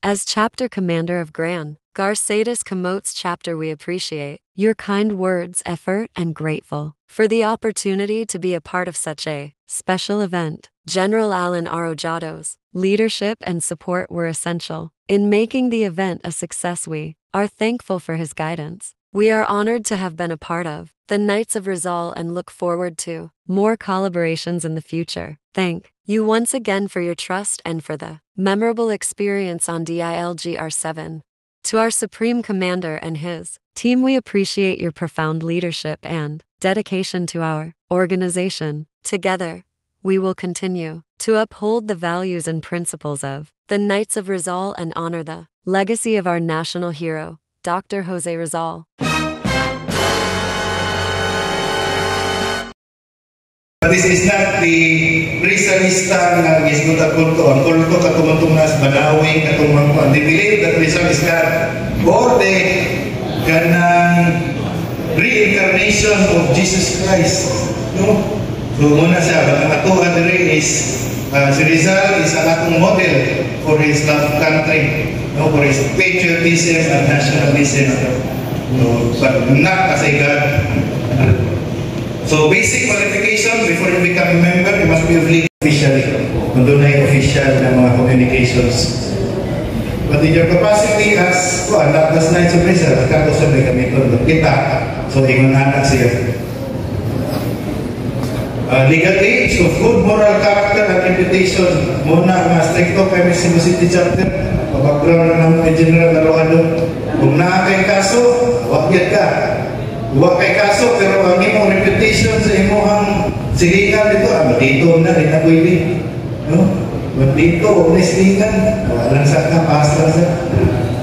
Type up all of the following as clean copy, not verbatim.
As chapter commander of Gran Garcetas Camotes chapter, we appreciate your kind words, effort, and grateful for the opportunity to be a part of such a special event. General Alan Arrojado's leadership and support were essential in making the event a success. We are thankful for his guidance. We are honored to have been a part of the Knights of Rizal and look forward to more collaborations in the future. Thank you once again for your trust and for the memorable experience on DILGR7. To our Supreme Commander and his team, we appreciate your profound leadership and dedication to our organization. Together, we will continue to uphold the values and principles of the Knights of Rizal and honor the legacy of our national hero, Dr. Jose Rizal. This is not the Rizalista na gisgutat kulto. Ang kulto katungtong nas Banawi katungtong ko. They believe that Rizal is God or the reincarnation of Jesus Christ. No? So muna siya, ang atuha diri is si Rizal is ang atong model for his love country, no? For his patriotism and nationalism. No? But not as a God. So basic qualification before you become a member, you must be of legal officially. Kung doon ay official na mga communications. But in your capacity as das Knights of Rizal, kato sa may kami ito, kita. So ingon anak siya. Legal age of good moral character and reputation. Muna nga stricto kami si City Chapter. Background ng General Arroado. Kung nakakay kaso, wakyat ka. Huwag kay kaso, pero ang imong reputation sa imong silingan dito, dito na rin na pwede. No? Dito, unislingan, walang sa kapasra sa.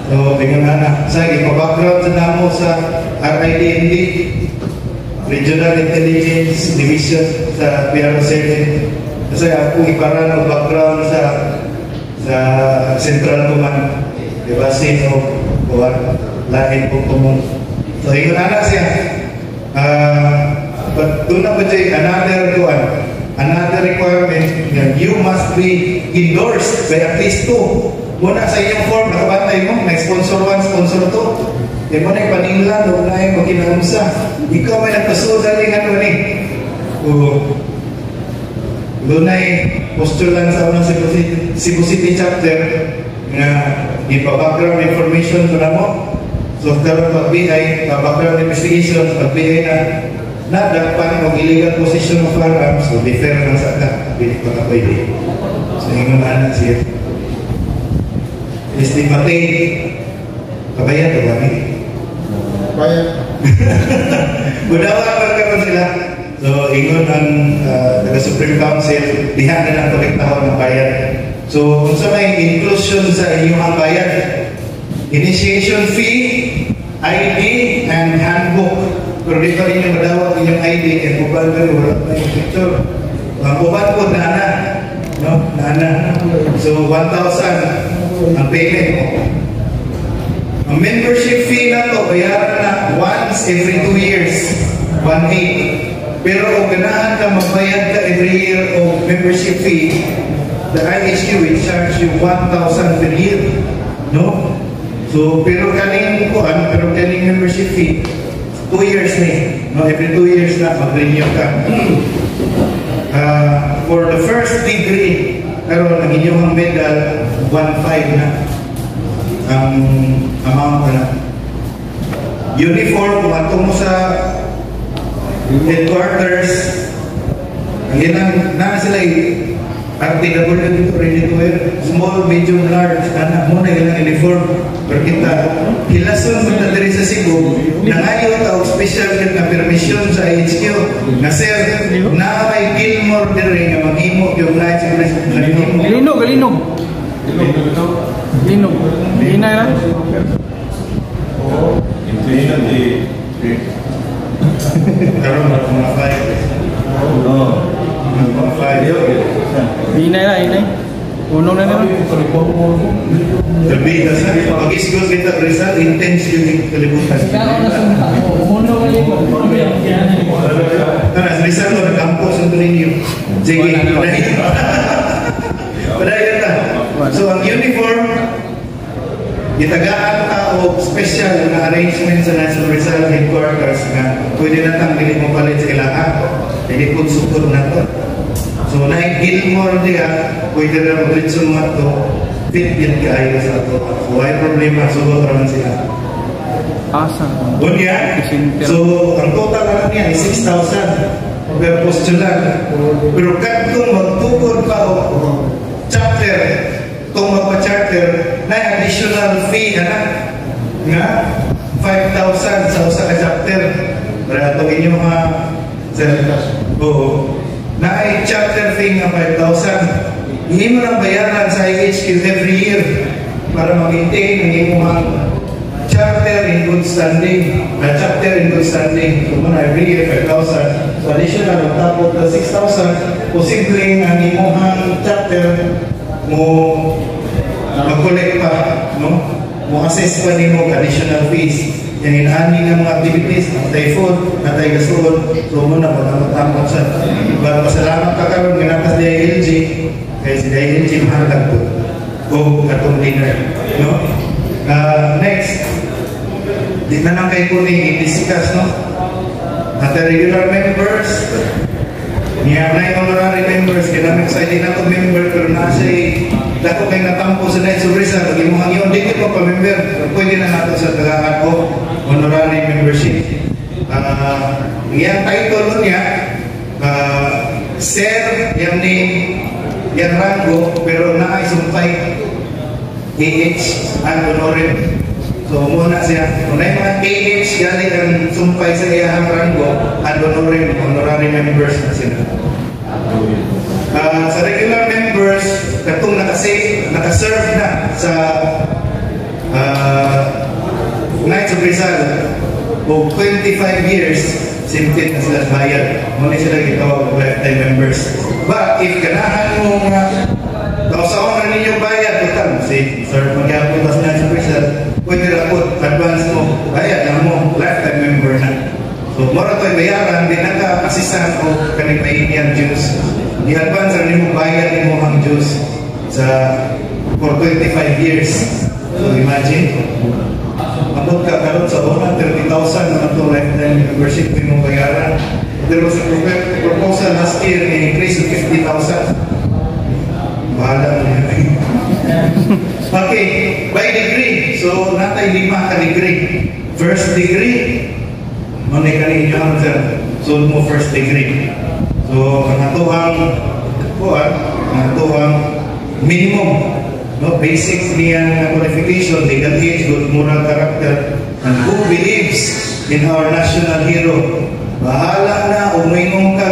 So, tingnan na. Sa ipa-background sa namo sa RIDND, Regional Intelligence Division sa PRO7. Kasi ako ipara ng background sa Central Command. Diba, sino, lahin po kumong. So, ingon anak siya. But doon na ba siya, another requirement, you must be endorsed by at least 2. Muna sa iyong form, nakabantay mo, sponsor 1, sponsor 2. Yan mo na yung paninglan, doon na yung magkinaunsa. Ikaw may nagpasudan yung ano ni. Doon na yung postulan sa unang Cebu City Chapter na ipa-background information ko na mo. So, karon pag-BI, background investigation, pag-BI na dapat mag-illegal possession of firearms, so defer lang sa ka, hindi pa ka pwede. So, yung anak siya. Estimate, kabayan ito kami. Kabayan. Budawa ka karon sila. So, ingon ang taga-Supreme Council, dihan na lang kolektahon ng bayan. So, kung sa may inclusion sa inyong bayan, initiation fee, ID, and handbook. Pero di pa rin yung madawag yung ID and mobile pero wala pa yung picture. Ang mobile po, naana. No? Naana. So, 1,000 ang payment mo. Ang membership fee na to, bayaran na once every 2 years. 1,800. Pero kung ganahan ka, magbayad ka every year of membership fee, the IHQ will charge you 1,000 per year. No? So, pero kaning membership fee, 2 years na no? Every 2 years na, mag-renew ka. For the first degree, pero ang inyong medal, 1,500 na. Ang amount na. Uniform, kung ato mo sa headquarters, ang ginang, na sila RTW dito, ready to wear, small, medium, large, anak mo na ilang uniform. Pero kita, hilason mo na diri sa Cebu, nangayon ka special na permission sa HQ, na sir, na may Gilmore diri nga mag-imo yung night sa Galinog. Hinay lang. Intuition di... Karoon na mga 5. Oo. Mga 5. Hinay. Unong na naman. Tapi, pag-isgos kita, Rizal, intense yung kalibutan. Rizal, nag-campus ang rin yung. Sige, padayan na. So, ang uniform, gitagaan ka o special na arrangement sa National Rizal Headquarters na pwede na tang dili mo palit sa kailangan. Hindi po sukod na to. So, na-Gilmore diya, pwede na mag-ritson mo ito, fit yan kayo sa ito. So, ay problema, sugot naman sila. Asa. Bunya, so, ang total na niya ay 6,000 per postulan. Pero kung magtukod pa o chapter, kung magpa-charter, na additional fee nga 5,000 sa usa ka chapter. Para ito inyong mga na ay chapter fee nga 5,000. Hindi mo nang bayaran sa IHQ every year para mag-maintain ang inyong chapter in good standing. Chapter in good standing. So, muna every year 5,000. So, additional on top of the 6,000, posibleng ang inyong chapter mo mag-collect pa, no? Mo assess pa din mo additional fees. Yung inani ng mga activities, natay food, natay gasol, so muna matambot sa. Pero pasalamat ka karon ginatas di ILG, kaya si ILG mahalag po. O katong dinner, no? Next, di na lang kayo po ni i-discuss, no? At the regular members, niya na yung honorary members, kinamit sa hindi na ito member, pero nasa dako kayo natampo sa National Rizal, pag imuhang yun, di ko pa member, pwede na nato sa tagaan o honorary membership. Yung title niya, Sir, yung name, yung rango, pero naay sumpay AH and honorary. So muna siya, kung na yung mga AH galing ang sumpay sa iyahang rango and honorary members na sila. Sa regular members, katong nakaserve na sa Knights of Rizal o 25 years, simple na sila bayad. Muna sila gitawag lifetime members. But if ganahan mo nga kausaon na ninyo bayad, total, si Sir Magyapon sa Knights of Rizal, pwede rapot, advance mo, bayad na mo, lifetime member na. So, mara to'y bayaran, di naka-asisan o kanipainian Diyos. I-advance ang nimo bayad mo ang Diyos for 25 years. So, imagine, abot ka karon sa una, 30,000 na ito lifetime membership mo bayaran. There was a proposal last year, i-increase to 50,000. Bahala mo yan. Okay, by degree. So, natay 5 ka degree. First degree, manay ka ninyo ang so mo first degree. So, ang atuang minimum, no, basics niya qualification, legal age, good moral character, and who believes in our national hero. Bahala na, umingon ka,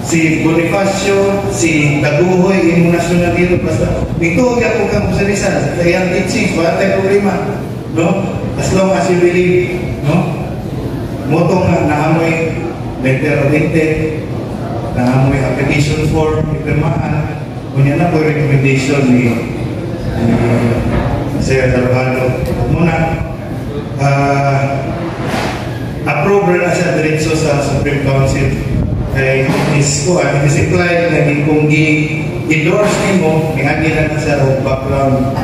si Bonifacio, si Taguhoy, yung national hero, basta, ito, ako kang kusalisan, sa iyang teachings, wala tayong problema, no? As long as you believe, no? Motong na naamoy letter of intent, naamoy application form, ipirmahan, kunya na po recommendation ni Sir Darvalo. Muna, approve na siya diretso sa Supreme Council. Kaya it is implied na kung i-endorse mo, nangangailan na sa background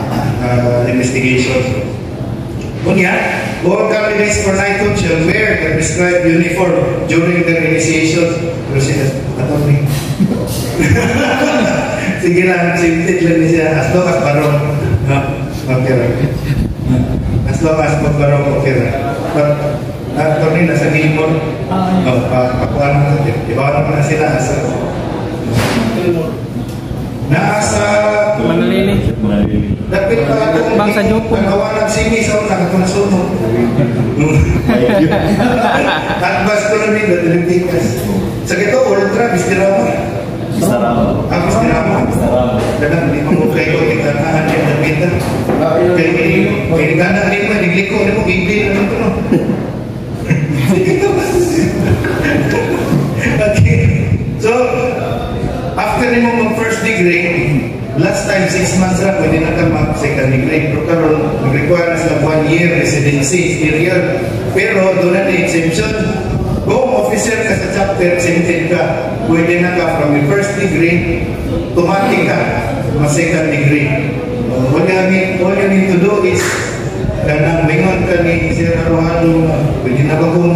investigation. Kunya, all candidates for knighthood shall wear the prescribed uniform during their initiation. Pero siya, attorney. Sige lang, simple lang siya. As long as barong, okay lang. As long as barong, okay lang. But, attorney, nasa Gilmore. Pakuha na natin. Ibawan naman na sila. Nasa Manalili. Dapat pa itong Bangsa Jopong. nagawa ng sini sa una kung nasunod. Advance ko lang din, Dalimpikas. Sa ito, ultra, Bistirama. Bistirama. Kadang, di mamukay ko, kita naan yung nabita. Kaya gana rin mo, nagliko, ano mo, bibli na ito, no? Okay. So, after mo mag-first degree, last time 6 months na pwede na ka mag-second degree. Pero karon mag-require na sila 1 year residency period. Pero doon na exemption. Kung officer ka sa chapter, exempted ka. Pwede na ka from the first degree, automatic ka mag-second degree. All you need to do is kanang mingon ka ni Sir Arohano, pwede na ba kong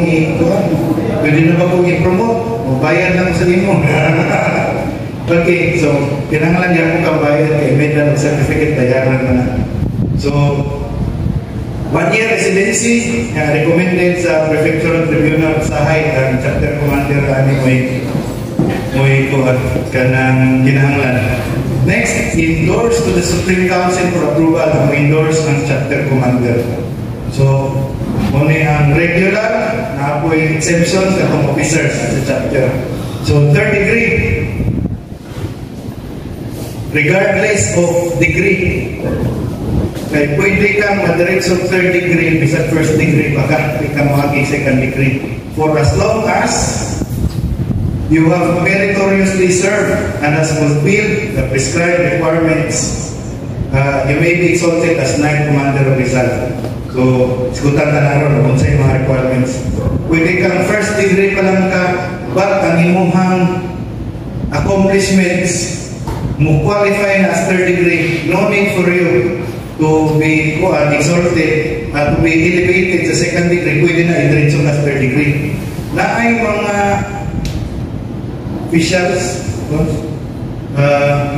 pwede na ba kong i-promote? O bayad lang sa imo. Okay, so kinahanglan niya akong kabayad kay medal certificate bayaran na. So 1 year residency recommended sa Prefectural Tribunal sa High ang chapter commander ani mo'y kanang kinahanglan. Next, endorse to the Supreme Council for approval ang endorse ng chapter commander. So, muna ang regular na apoy exemptions ng officers sa chapter. So, third degree, regardless of degree, kaya pwede kang madiretso third degree bisa first degree baka di ka makagi second degree. For as long as you have meritoriously served and has fulfilled the prescribed requirements, you may be exalted as Knight Commander of Rizal. So, iskutan ka na ron kung sa mga requirements. Pwede kang first degree pa lang ka, but ang imuhang accomplishments mo qualify na as third degree. No need for you to be exalted at to be elevated sa second degree. Pwede na i-diretso na third degree. Na ay mga officials,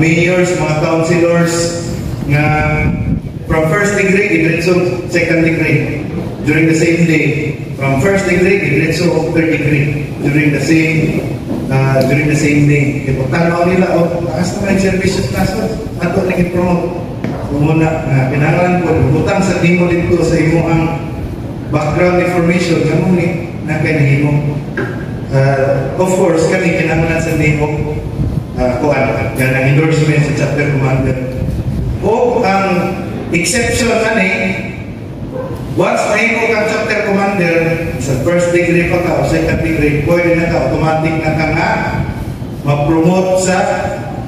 mayors, mga councilors na from first degree, i-diretso second degree during the same day. From first degree, i-diretso third degree during the same day. Kaya pagtanaw nila, taas naman yung services naso, ato nag-promote. Muna, pinangalan ko, butang sa timo dito sa imo ang background information, ganun na kanihimo. Of course, kami kinahanglan sa timo kuan, yan ang endorsement sa chapter commander. O ang exception once mahimo kang chapter commander, sa first degree pa ka o second degree, pwede na ka, automatic na ka nga ma-promote sa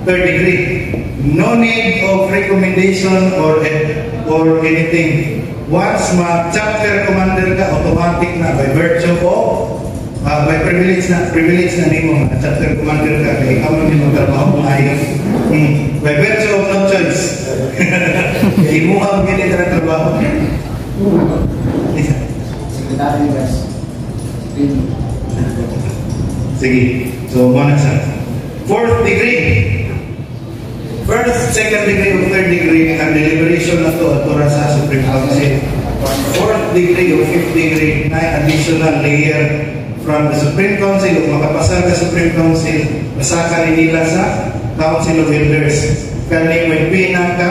third degree. No need of recommendation or anything. Once ma-chapter commander ka, automatic na by virtue of by privilege na nimo na chapter commander ka, kaya ikaw namin magtrabaho kung ayos. By virtue of no choice. Kaya imuhang ganit na trabaho. Secretary West. Sige. So, muna sa fourth degree. First, second degree, or third degree, ang deliberation na ito at sa Supreme Council. Fourth degree or fifth degree na additional layer from the Supreme Council o makapasal ka Supreme Council, masaka nila sa Council of Elders. Kani may pinaka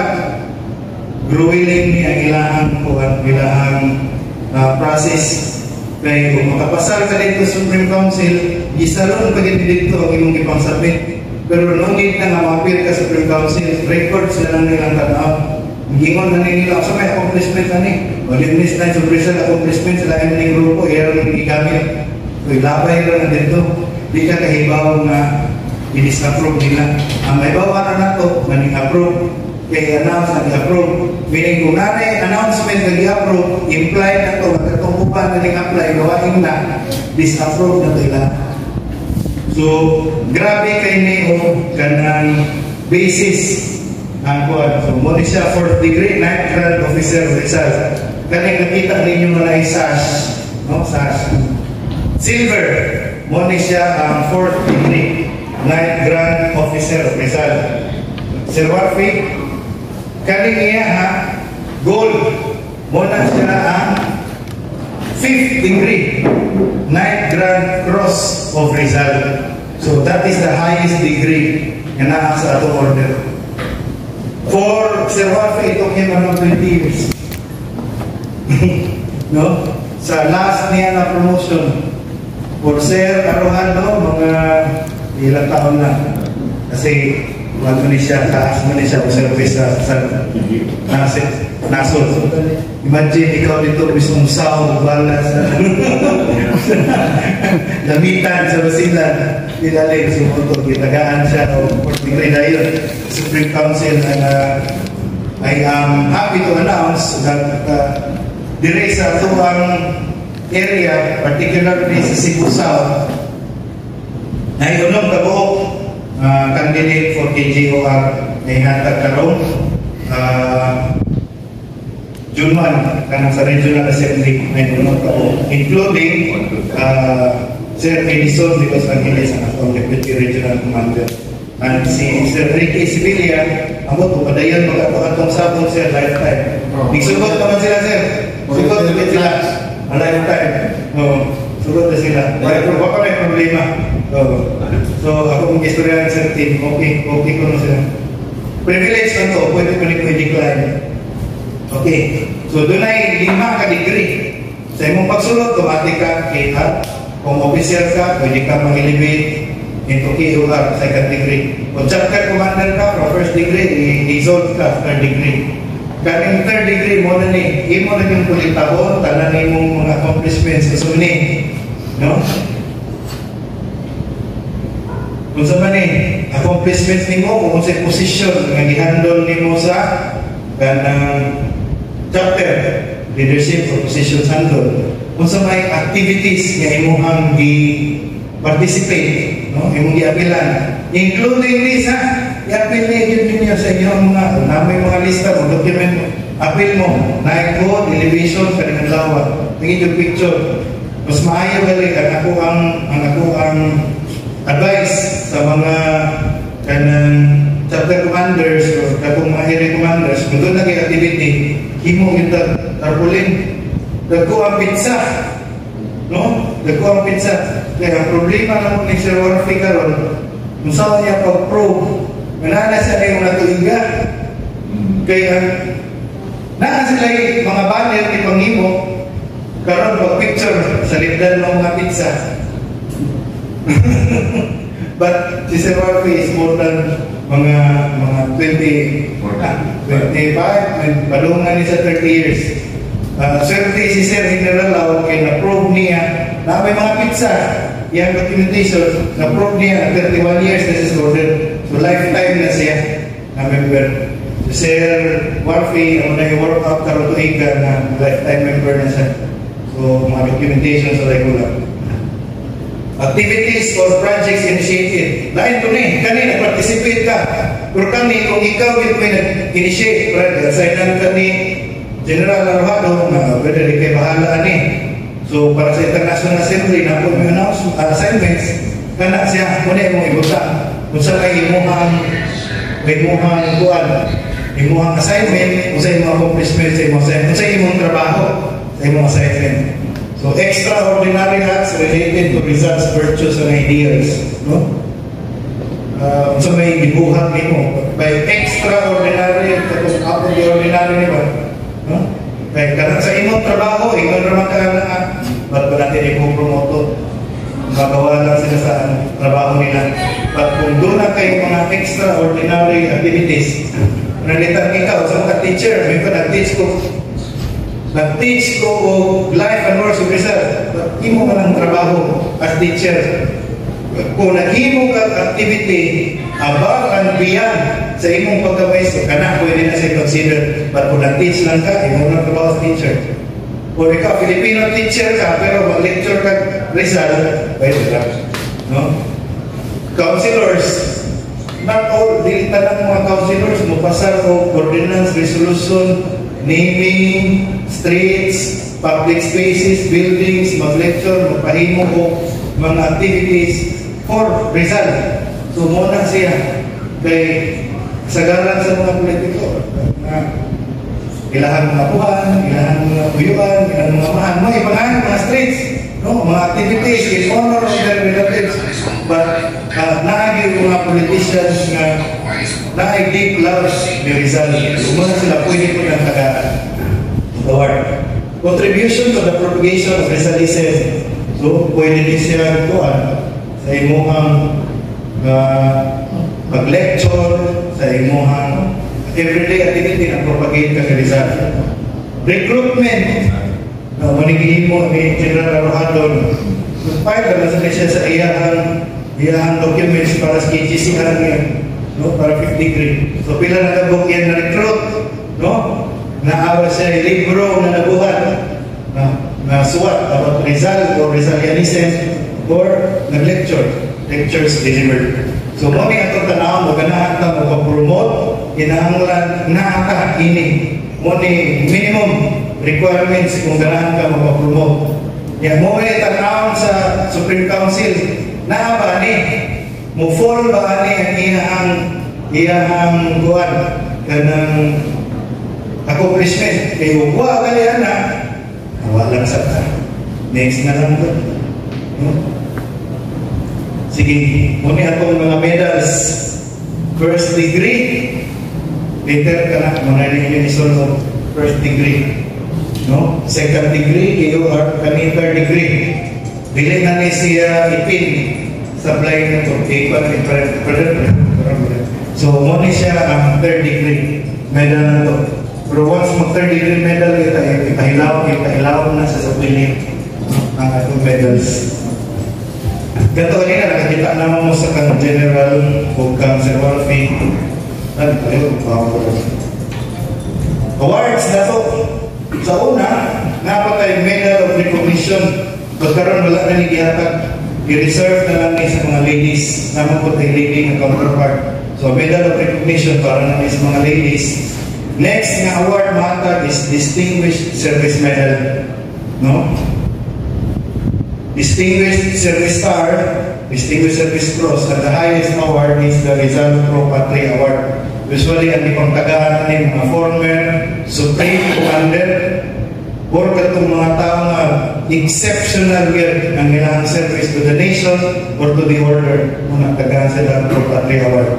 gruwiling ni ang ilahang process. Kaya kung makapasal ka dito sa Supreme Council, isalon pa dito ang imong ipangsabit. Pero nung hindi na mapapir ka sa Supreme Council, records na lang nilang tanaw. Gingon na nila sa may accomplishment na ni. O linis na yung present accomplishment sa lain ng grupo, iyan ang igamit. So ilabay lang na dito. Di ka kahibaw na i-disapprove nila. Ang may bawa na ito, maning-approve. Kaya announce na i-approve. Meaning kung nanay announcement na i-approve, implied na ito, magkatong upan na i-apply, gawain na, disapprove na ito. So, grabe kay Neo kanang basis ang kuwan. So, muna siya 4th degree, 9th grade officer of Rizal. Kanang nakita ninyo na sash, no? Sash. Silver, muna siya ang 4th degree, 9th grade officer of Rizal. Sir Warfi, kaning niya gold, muna siya ang 5th degree, 9th Grand Cross of Rizal. So that is the highest degree na naa sa atong order. For Sir Wafi, it took him around 20 years. No? Sa last niya na promotion. For Sir Arohano, mga ilang taon na. Kasi wag mo ni siya, taas mo ni siya service sa nasod. Imagine ikaw dito mismong sound, balas, lamitan sa basilan, ilalim sa motor, gitagaan siya o degree na yun. Supreme Council and I am happy to announce that dire sa tuwang area, particularly sa Cebu South, na iunog na buong candidate for KJOR ay hatag karong June 1, kanang sa Regional Assembly na inunod ako, including Sir Edison, because ang hindi sa akong Deputy Regional Commander. And si Sir Ricky Sibilia, amot, padayon mag-atong sabon sir, lifetime. Nagsugot naman sila sir. Sugot naman sila. A lifetime. Sugot na sila. Baka may problema. So ako mong istorya ng Sir Tim, okay ko na sila. Privilege na to, pwede ko i-decline. Okay. So doon ay 5 ka degree. Sa imong pagsulot, automatic ka, kung officer ka, pwede ka mag-elevate into KOR, second degree. Kung chapter commander ka, from first degree, i-exalt ka, third degree. Kaning third degree mo na ni, imo na yung kulitahon, tanan imong mga accomplishments sa suni. No? Kung sa man accomplishments ni mo, kung sa position nga gihandle ni mo sa kanang chapter, leadership or positions handle. Kung sa may activities nga imuhang participate, no? Imong giapilan, including this i-appeal niyo sa inyong mga lista mo, document mo, appeal mo, night code, elevation, kaninang lawa, tingin yung picture. Mas maayo gali ang ako ang advice sa mga kanang chapter commanders o katong mga area commanders, kung doon naging activity, himo yung tarpaulin, dagko ang pizza. No? Dagko ang pizza. Kaya ang problema naman ni Sir Warfi karon, kung saan niya pag-probe, manana siya na yung natuiga. Kaya, naa sila yung mga banner ni Pangimo, karon pag-picture sa lindan ng mga pizza. But si Sir Warfi is more than mga 25, balungan niya sa 30 years. Swerte si Sir General kay na-prove niya na may mga pizza, yung documentation, na-prove niya na 31 years na siya order. So lifetime na siya na member. Si Sir Warfi, ang na i-work out karoon tuiga na lifetime member na siya. So mga documentation sa regular. Activities or projects initiated. Lain ko ni, kanina participate ka. Pero kami, kung ikaw yung may nag-initiate, signan ka ni General Arojado, pwede rin kayo bahala ni. So, para sa International Assembly, na po yung assignments, kana siya, muna yung ibuta. Kung saan kayo imuhang assignment, kung saan yung accomplishment sa imong assignment, kung saan yung trabaho sa imong assignment. So, extraordinary acts related to results, virtues, and ideals. No? So, may ibuhat nimo. By extraordinary, tapos out of the ordinary nimo. No? Kaya karang sa imong trabaho, ikaw naman ka na ba't ba natin ipopromoto? Magawa lang sila sa trabaho nila. But kung doon na kayo mga extraordinary activities, nalitan ikaw sa mga teacher, may pa nag-teach ko o life and works of result, but himo ka ng trabaho as teacher. Kung naghimo ka activity above and beyond sa imong pagka-maestro, kana pwede na siya consider. But kung nag-teach lang ka, imo na trabaho as teacher. Kung ikaw, Filipino teacher ka, pero mag-lecture ka result, pwede lang. No? Counselors, not all, dili tanang mga counselors, mapasar o ordinance, resolution, naming, streets, public spaces, buildings, mag-lecture, magpahimo ko mga activities for result. So, muna siya kay sagaran sa mga politiko na ilahan mga buhan, ilahan mga buyuan, ilahan mga mahan, mga ibangan, mga streets, no? Mga activities in honor of their relatives. But naagay mga politicians na naay deep loves ni Rizal. Muna sila pwede ko ng award. Contribution to the propagation of Rizalism. So, pwede din siya sa imuhang mag-lecture, sa imuhang everyday activity na propagate ka sa Rizal. Recruitment. Manigilin mo ni General Arojado. Nagpahit na sa siya sa iyahang documents para sa KGCR niya. No? Para 50 degree. So, pila nagabog yan na recruit. No? Naawa siya libro na nabuhat na suwat about Rizal or Rizalianism or nag-lecture. Lectures delivered. So, mami atong tanawang mo, ganahan ka mo pag-promote, inahanglan, naata, ini. mo ni minimum requirements kung ganahan ka mapapromote. Yan, mo may tanawon sa Supreme Council, na ba ni, mo fall ba ni ang iyahang buwan kanang accomplishment. Kaya huwag kalihan na, nawalang sa ta. Next na lang doon. Sige, muna atong mga medals. First degree, later ka na, muna rin yung isunod. First degree. No? Second degree, kayo are kami third degree. Bili na ni siya ipin. Supply na ito. So, muna siya ang third degree medal na ito. Pero once mo third degree medal, ipahilaw na sa sapili ang atong medals. Gato kanina, nakakita naman mo sa kang general o cancer warfare. Awards na to. Sa una, napatay Medal of Recognition. Pagkaroon wala na nigihatag. I-reserve na lang sa mga ladies. Naman po tayo lady na counterpart. So, Medal of Recognition para na sa mga ladies. Next nga award mahatag is Distinguished Service Medal. No? Distinguished Service Star, Distinguished Service Cross, and the highest award is the Rizal Pro Patria Award. Usually, ang ipangtagaan ng mga former Supreme Commander or katong mga tao nga exceptional year ang ilang service to the nation or to the order muna tagaan sila Pro Patria Award.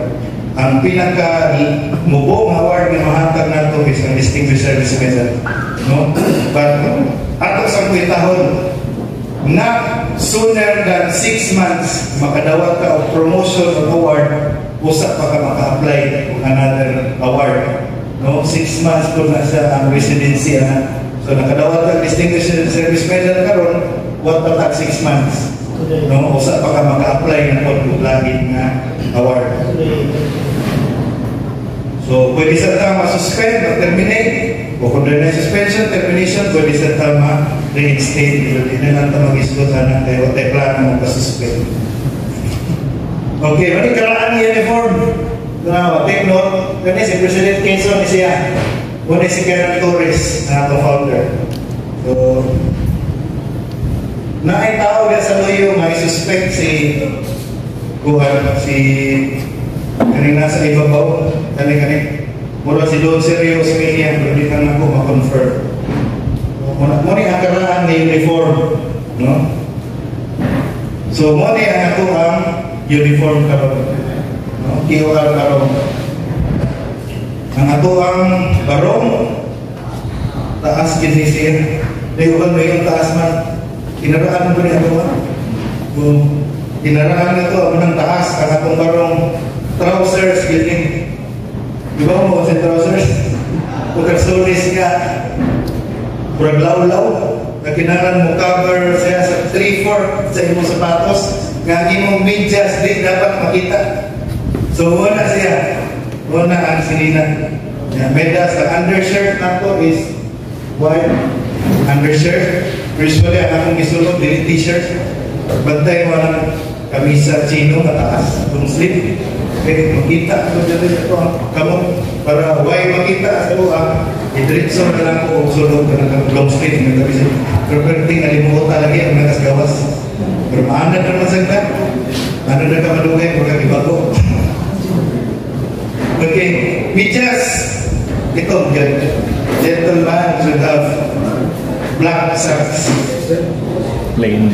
Ang pinaka-mubong award na mahatag nato is ang Distinguished Service Medal. No? But, ato sa kwitahon, na sooner than 6 months makadawat ka o promotion o award, usap pa ka maka-apply kung another award. No? 6 months po na sa ang residency. So nakadawat ka Distinguished Service Medal karon, what pa tag 6 months. No? Usap pa ka maka-apply na kung lagi na award. So pwede sa tama suspend o terminate. O kung na suspension, termination, pwede sa tama reinstate. Hindi na lang ito mag-islutan ng tayo at plano mo pa-suspend. Okay, mali karaan ni uniform. Take note, kani si President Quezon ni siya. Muna si Colonel Torres, na ito founder. So, naitaw yan sa loyo, may suspect si kanina sa ibabaw, kani mula si Don Serios Millian, hindi ka na ako ma-confirm. Muna ang karaan ni uniform. No? So, muna ang ato ang uniform karon. No? QR karon. Ang ato ang barong, taas kinisiya. Dayuan mo yung taas man. Kinaraan mo niya ito. Kinaraan na ito, ang taas, ang atong barong trousers, gilin. Di ba mo kasi trousers? Pagka-stories nga, buraglaw-law, na kinaran mo cover siya sa 3/4 sa imong sapatos, nga imong medyas, di dapat makita. So, muna siya, muna ang sininan. Medyas, ang undershirt na to is white undershirt. Usually, ang akong gisulog, di t-shirt. Bantay mo ang kamisa chino, mataas, itong slip. Kaya makita ko dyan ito ang kamot para why makita sa buha i-dritso na lang ko sulog ka ng long sleeve ng gabi siya pero perting alimuot lagi ang nakasgawas pero maanad naman sa ka ano na ka malugay pagka ibago. Okay, medyas ito gentleman should have black socks Plain.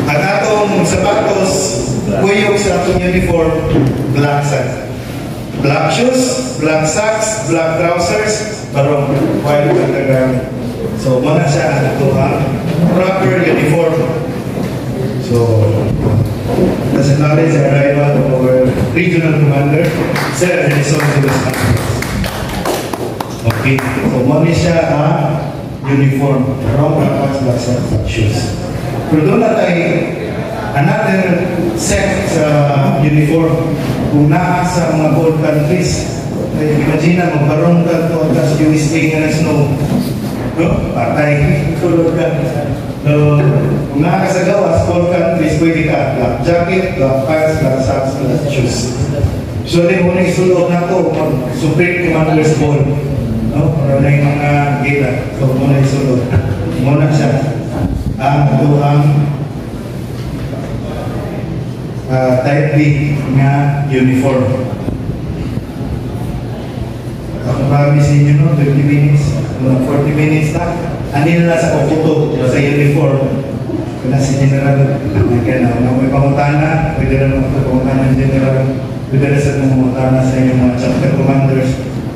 ang atong sapatos kuyog sa atong uniform, black socks. Black shoes, black socks, black trousers, barong white undergarment. So, muna siya ang ito ang proper uniform. So, let's acknowledge the arrival of our regional commander, Sir Edison Silvestre. Okay, so muna siya ang uniform, brown black socks, black shoes. Pero doon na tayo another set sa uniform kung naa sa mga cold countries. Imagine na magbarong ka to at USA nga na snow. No? Patay. Tulog ka. So, kung naa ka sa gawas, cold countries, pwede ka black jacket, black pants, black socks, black shoes. Usually, muna isulog na ito, Supreme Commander's Ball. No? Para na yung mga gila. So, muna isulog. Muna siya. Ito ang type B nga uniform. Ako promise ninyo, no? 20 minutes, 40 minutes na. Andin na sa kukuto sa uniform. Kaya si General, kaya na may pangutana, pwede na mga pangutana ng General, pwede na sa pangutana sa inyong mga chapter commanders.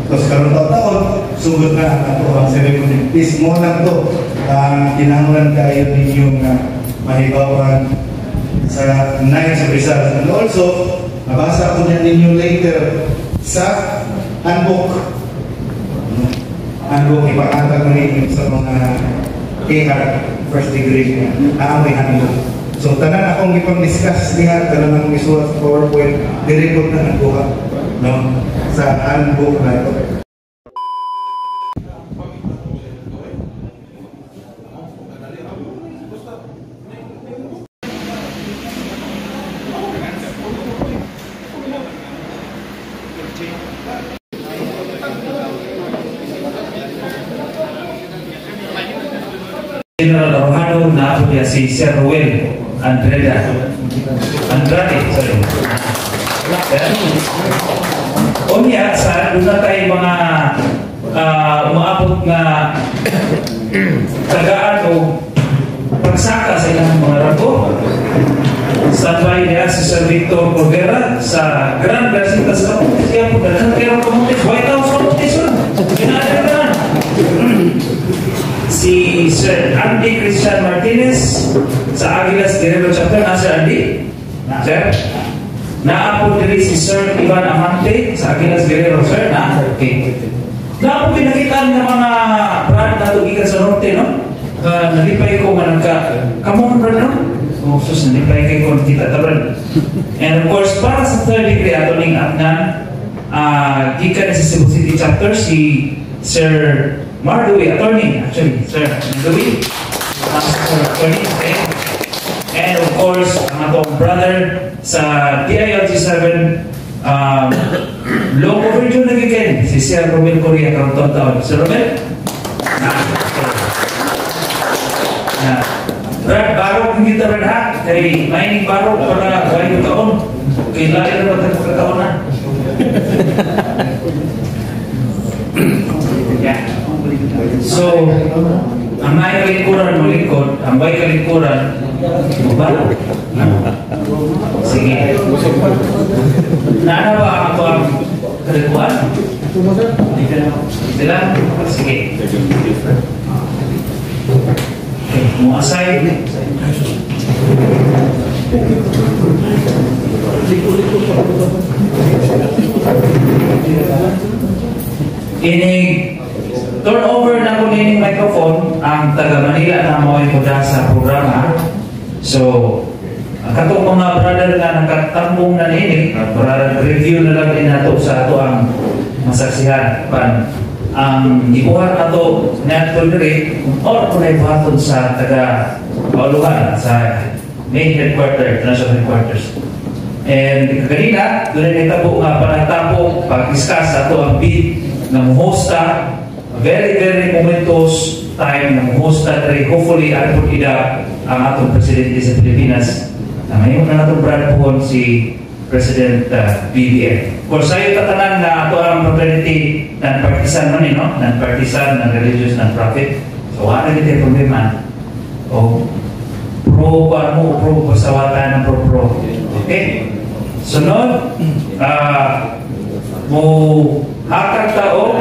Tapos karoon taon, sugod na ito ang ceremony. Please mo lang ito, kinangulan kayo ninyong mahibawan sa Knights of Rizal. And also, nabasa ko na ninyo later sa handbook. Handbook, ipakatag mo ninyo sa mga KR, first degree, aamoy handbook. So, tanan akong ipang-discuss niya, tanan akong isulat sa PowerPoint, direport na nagbuha, no? Sa handbook na ito. General Arojado na ako niya si Sir Ruel Andrade, sorry. O niya, sa doon na tayo mga umaabot na tagaan o pagsaka sa ilang mga rago. Standby niya si Sir Victor Cordera sa Grand Basitas Camotes. Kaya po, Grand Camotes, White House Camotes, pinadagalan. Si Sir Andy Christian Martinez sa Aguilas Guerrero Chapter. Sir Andy? Sir? Naapod diri si Sir Ivan Amante sa Aguilas Guerrero. Sir? Okay. Naapod pinakita ng mga brad na tugikan sa norte, no? Nalipay ko nga kamong brad, no? So, sus, nalipay kayo kung kita tabrad. And of course, para sa third degree, ato ning atnan, gikan sa Cebu City Chapter, si Sir Mardowi, attorney, actually, Sir Mardowi, attorney, okay? And of course, ang atong brother sa DILG 7, long overdue na gikin, si Sir Romel Correa, karong taon. Sir Romel? Brad, barok ng kita, Brad, ha? Kaya maining barok para kayo taon. Kailangan na ba tayo na? Yeah. So, ang may kalikuran malingkod, ang may kalikuran mabala. Sige. Naana ba ang kalikuran? Sila? Sige. Okay, mo aside. Ini turnover na ko nining microphone ang taga Manila na mo'y muda sa programa. So, katong mga brother na nakatambong na nining, para review na lang din nato sa ato ang masaksihan. Ang ibuhat nato na diri or kung ibuhaton sa taga Pauluhan sa main headquarters, national headquarters. And kanina, doon ay natabo nga panatabo pag-discuss ato ang bid ng hosta. Very, very momentous time ng hosta. Hopefully, ato ida ang atong presidente sa Pilipinas. Ngayon na natong brand po si President BBM. Of course, sayo tatanan na ato ang fraternity non-partisan man, no? Non-partisan, non-religious, non-profit. So, wala nito yung problema. O, pro pasawatan ng pro. Okay? Sunod, mo hakag tao,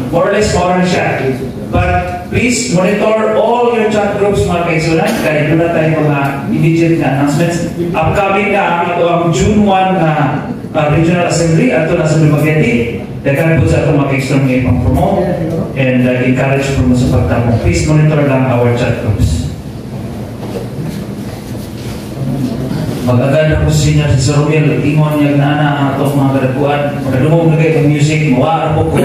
more or less foreign siya. But please monitor all your chat groups, mga kaisunan. Kaya doon na tayo mga immediate na announcements. Upcoming na ito ang June 1 na Regional Assembly at ito na sa Dumaguete. Daghan po sa ito mga kaisunan ngayon pang-promote and encourage po mo sa pagtamo. Please monitor lang our chat groups. Mag-agad ako sa senior si Sir Romel, ingon niya na ang atong mga kadapuan. Magdumog na kayo ng music, mawaan po ko.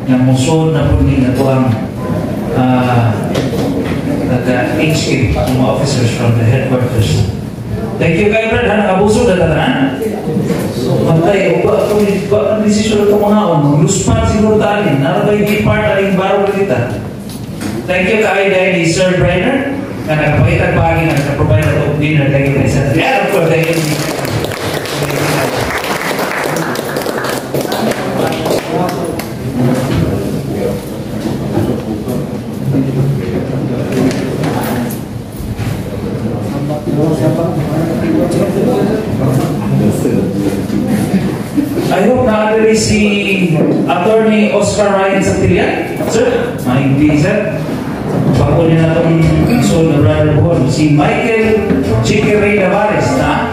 Yang musod na po niya ito ang HQ, mga officers from the headquarters. Thank you kayo, Brad. Nakabuso na tatanan. Matay, ba ang desisyon ito mga on. Luspan siguro tanin. Narabay di part aling baro kita. Thank you kayo dahil ni Sir Brenner na nagpapakitag bahagi na nagpaprovide na ito dinner. Thank you kayo. Yeah, of course, thank you. I hope na-address si Attorney Oscar Ryan Santillan. Sir, hindi sir. Pakunin na itong soul na brother Paul. Si Michael Chiquiray Tavares na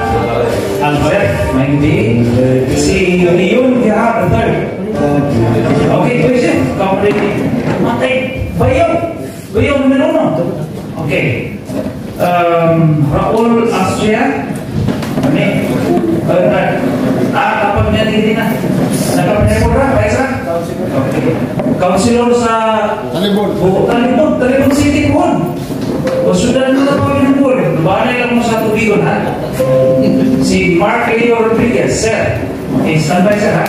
Albert, hindi. Si Leon Gihap III. Okay, question. Complete. Matay. Bayaw numero 1. Okay. Raul Astria. Kapag niya hindi na. Nagpapanipod ra, Paisa? Okay. Councilor sa Talibon City Kuhon. O sudan mo na pa pinipod. Bahanay lang mo sa tubigon, ha? Si Mark Leo Rodriguez, sir. Okay, standby, sir, ha?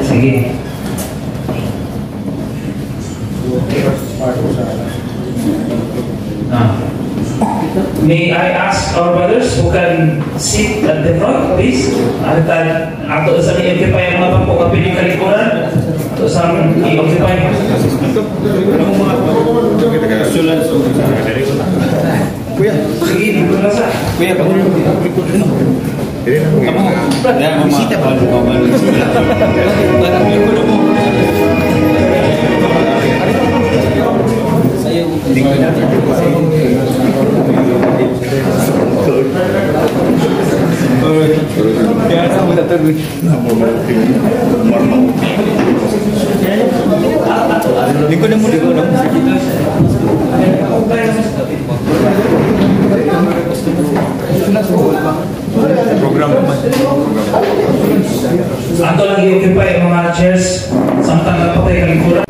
Sige. May I ask our brothers who can sit at the front, please? Ato sa i-occupy ang mga pagpapapili kalikuran. Ato sa i-occupy. Kuya. Sige, dito na sa. Kuya, kamu. Kamu. Bisita pa. Ato lagi occupy ang mga chairs samtang napatay kalikuran.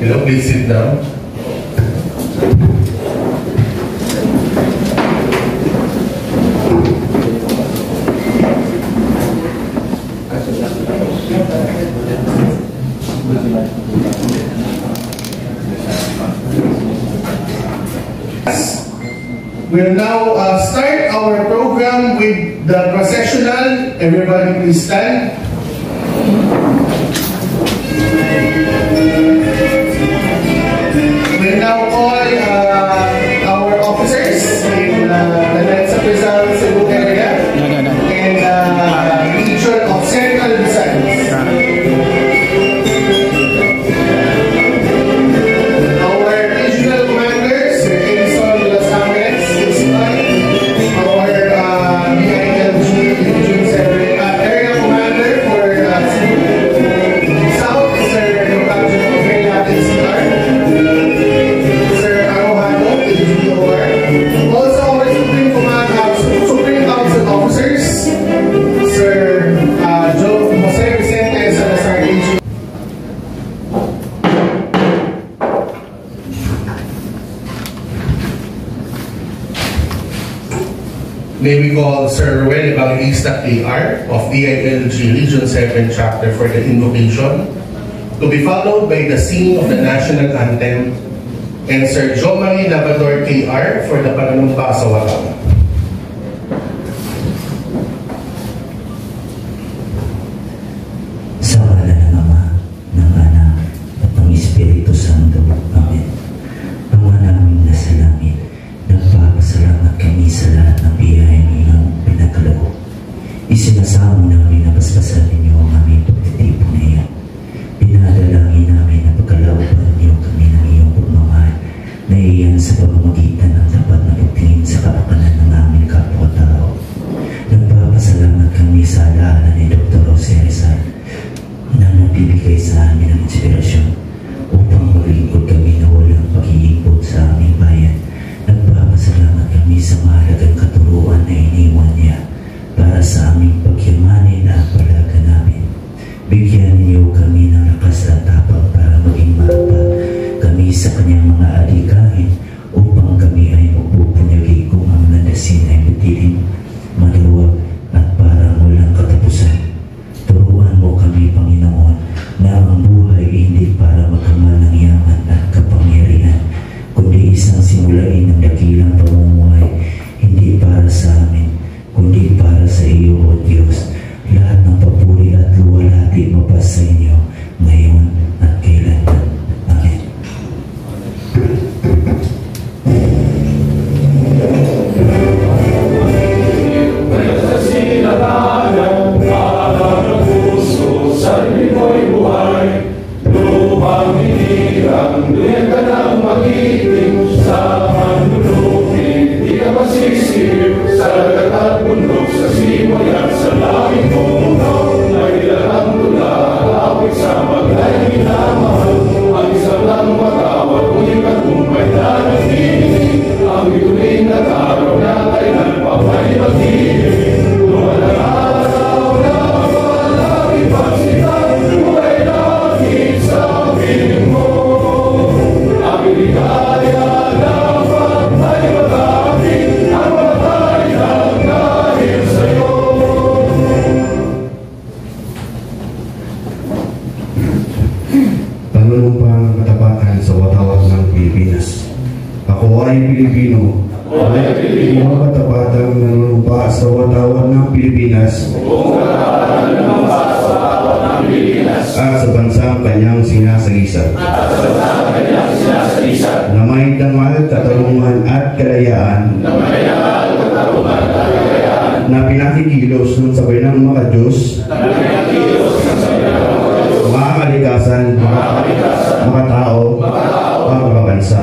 Hello, please sit down. We'll now start our program with the processional. Everybody please stand. We'll now call our officers in the Lansa Rizal Cebu area and region of Central Visayas. Our regional commander, Sir Edison Las Angeles, is by our BILG Region 7 area commander for Cebu South, Sir Captain of Latin CR. Also, our Supreme Council officers, Sir Jose Vicente Salazar AG. May we call Sir Ruel Evangelista AR of DILG Region 7 Chapter for the invocation, to be followed by the singing of the national anthem, and Sir Jomari Labrador KR for the pananumpa sa walang. Sa ngalan ng Ama, ng Anak, at ng Espiritu Santo. Amen. Ama namin nasa langit, nagpapasalamat kami sa lahat ng biyayang iyong pinagkaloob. Isinasamo namin na basbasan ninyo ang aming pagtitipon na iyan. Pinadalangin namin na pagkalooban niyo kami ng iyong pagmamahal na iyan sa pamamagitan ng tapat na pagtingin sa kapakanan ng aming kapwa-tao. Nagpapasalamat kami sa alaala ni Dr. Jose Rizal na nagbibigay sa amin ng inspirasyon upang maglingkod kami na walang pag-iipot sa aming bayan. Nagpapasalamat kami sa mahalagang katuruan na iniwan niya para sa aming pagyamanin na palaga namin. Bigyan niyo kami ng lakas kanyang mga adikain upang kami ay magpupanyagi kung ang landasin ay madilim, maluwag at parang walang katapusan. Turuan mo kami, Panginoon, na ang buhay ay hindi para magkamal ng yaman at kapangyarihan, kundi isang simulain ng dakilang pamumuhay, hindi para sa amin, kundi para sa iyo, O Diyos. Lahat ng papuri at luwalhati mapasa sa inyo, ngayon at kailanman. Amen. Pangunumpang katapatan sa watawat ng Pilipinas. Ako ay Pilipino. Mga katapatang nanunumpa sa watawat ng Pilipinas at sa bansang kanyang sinasagisag. Na may dangal, katarungan at kalayaan na pinakikilos ng sabay ng mga Diyos, mga kalikasan, mga tao, mga bansa.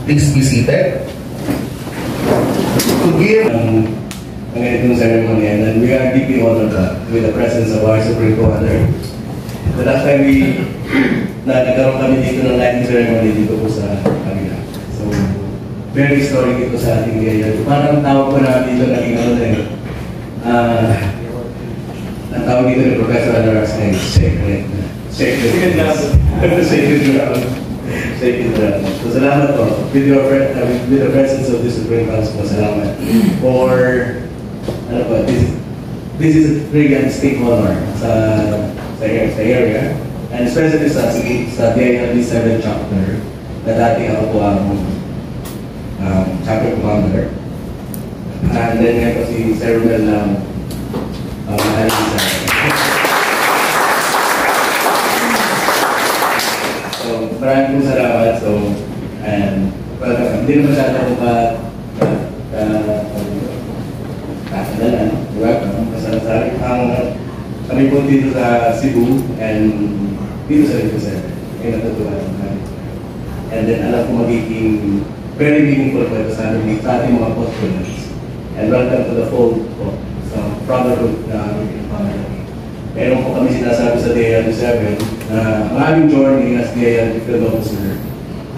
Please be seated. To give ang ganitong ceremony, and then we are deeply honored with the presence of our Supreme Commander. The last time nagkaroon kami dito ng lighting ceremony dito po sa kanila. So, very historic ito sa ating gaya. Parang tawag po namin dito naging ano din. Ang tawag dito ni Professor Alaras ay sacred. Sacred ground. So, salamat po. With the presence of the Supreme Council po, salamat. For, ano po, this is really a distinct honor sa area. And especially sa DILB 7 chapter, na dati ako po ang chapter commander. And then ngayon po si Sir Romel Alisa. So, maraming pong salamat. So, and welcome. Hindi naman sana ako kakadalan. Welcome. Masasari. Kami po dito sa Cebu and dito sa Cebu, sir. Ay natutuwa naman. And then alam ko magiging very meaningful po ito sa ating mga postulates. And welcome to the fold po sa brotherhood na aming family. Meron po kami sinasabi sa DILB 7 na ang aming journey as DILB field officer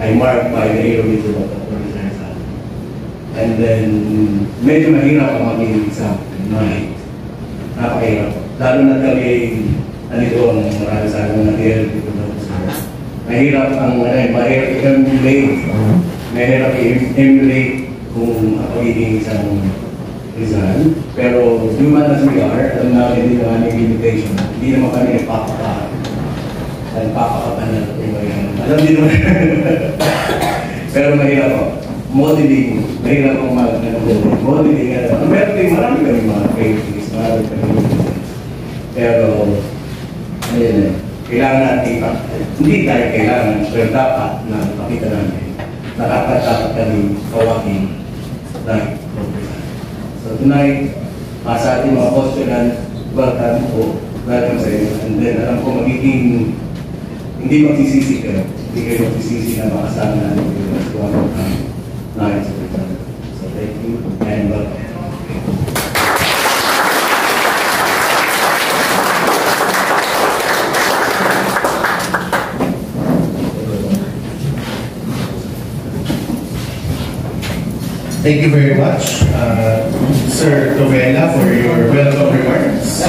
ay marked by the heroism of the police. And then medyo mahirap ang maging isang night. Napakahirap po. Lalo na kami nandito ang marami sa amin na DILB field officer. Mahirap ang mahirap i-emulate. Mahirap i-emulate kung pagiging isang Rizal. Pero human as we are, alam namin hindi naman yung limitation. Hindi naman kami nagpapakapan na alam din naman. Pero mahirap po. Modeling. Mahirap po modeling. Meron din marami kami mga faces. Marami kami. Pero, ayun eh. Kailangan natin, hindi tayo kailangan, pero dapat na pakita namin. Nakakatakot kami kawaking night. So tonight, sa ating mga postulan, welcome po. Welcome sa inyo. And then, alam ko magiging, hindi magsisisi kayo. Hindi kayo magsisisi na makasama natin yung night. So thank you and welcome. Thank you very much, Sir Tovela, for your welcome remarks.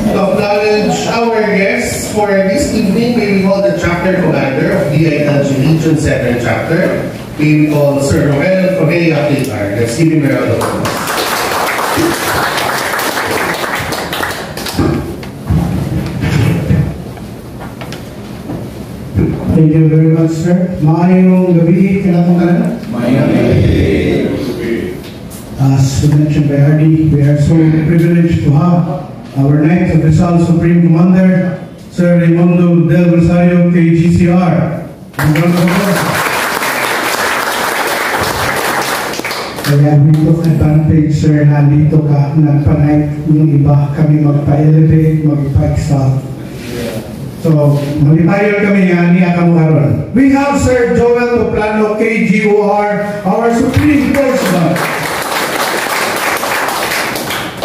acknowledge our guests for this evening. May we call the chapter commander of DILG Region 7 chapter. May we call Sir Noel Correa Pilar. Let's give him a round of applause. Thank you very much, sir. Maayong gabi, kinatong tanan. As mentioned by Hardy, we are so privileged to have our Knight of Rizal Supreme Commander, Sir Raimundo Del Rosario, KGCR. Kaya we took advantage, sir, na dito ka nagpa-night yung iba kami magpa-elevate, magpa-excel. So, mag-retire kami nga niya kamuharon. We have Sir Joel Toplano, KGOR, our Supreme Corpsman.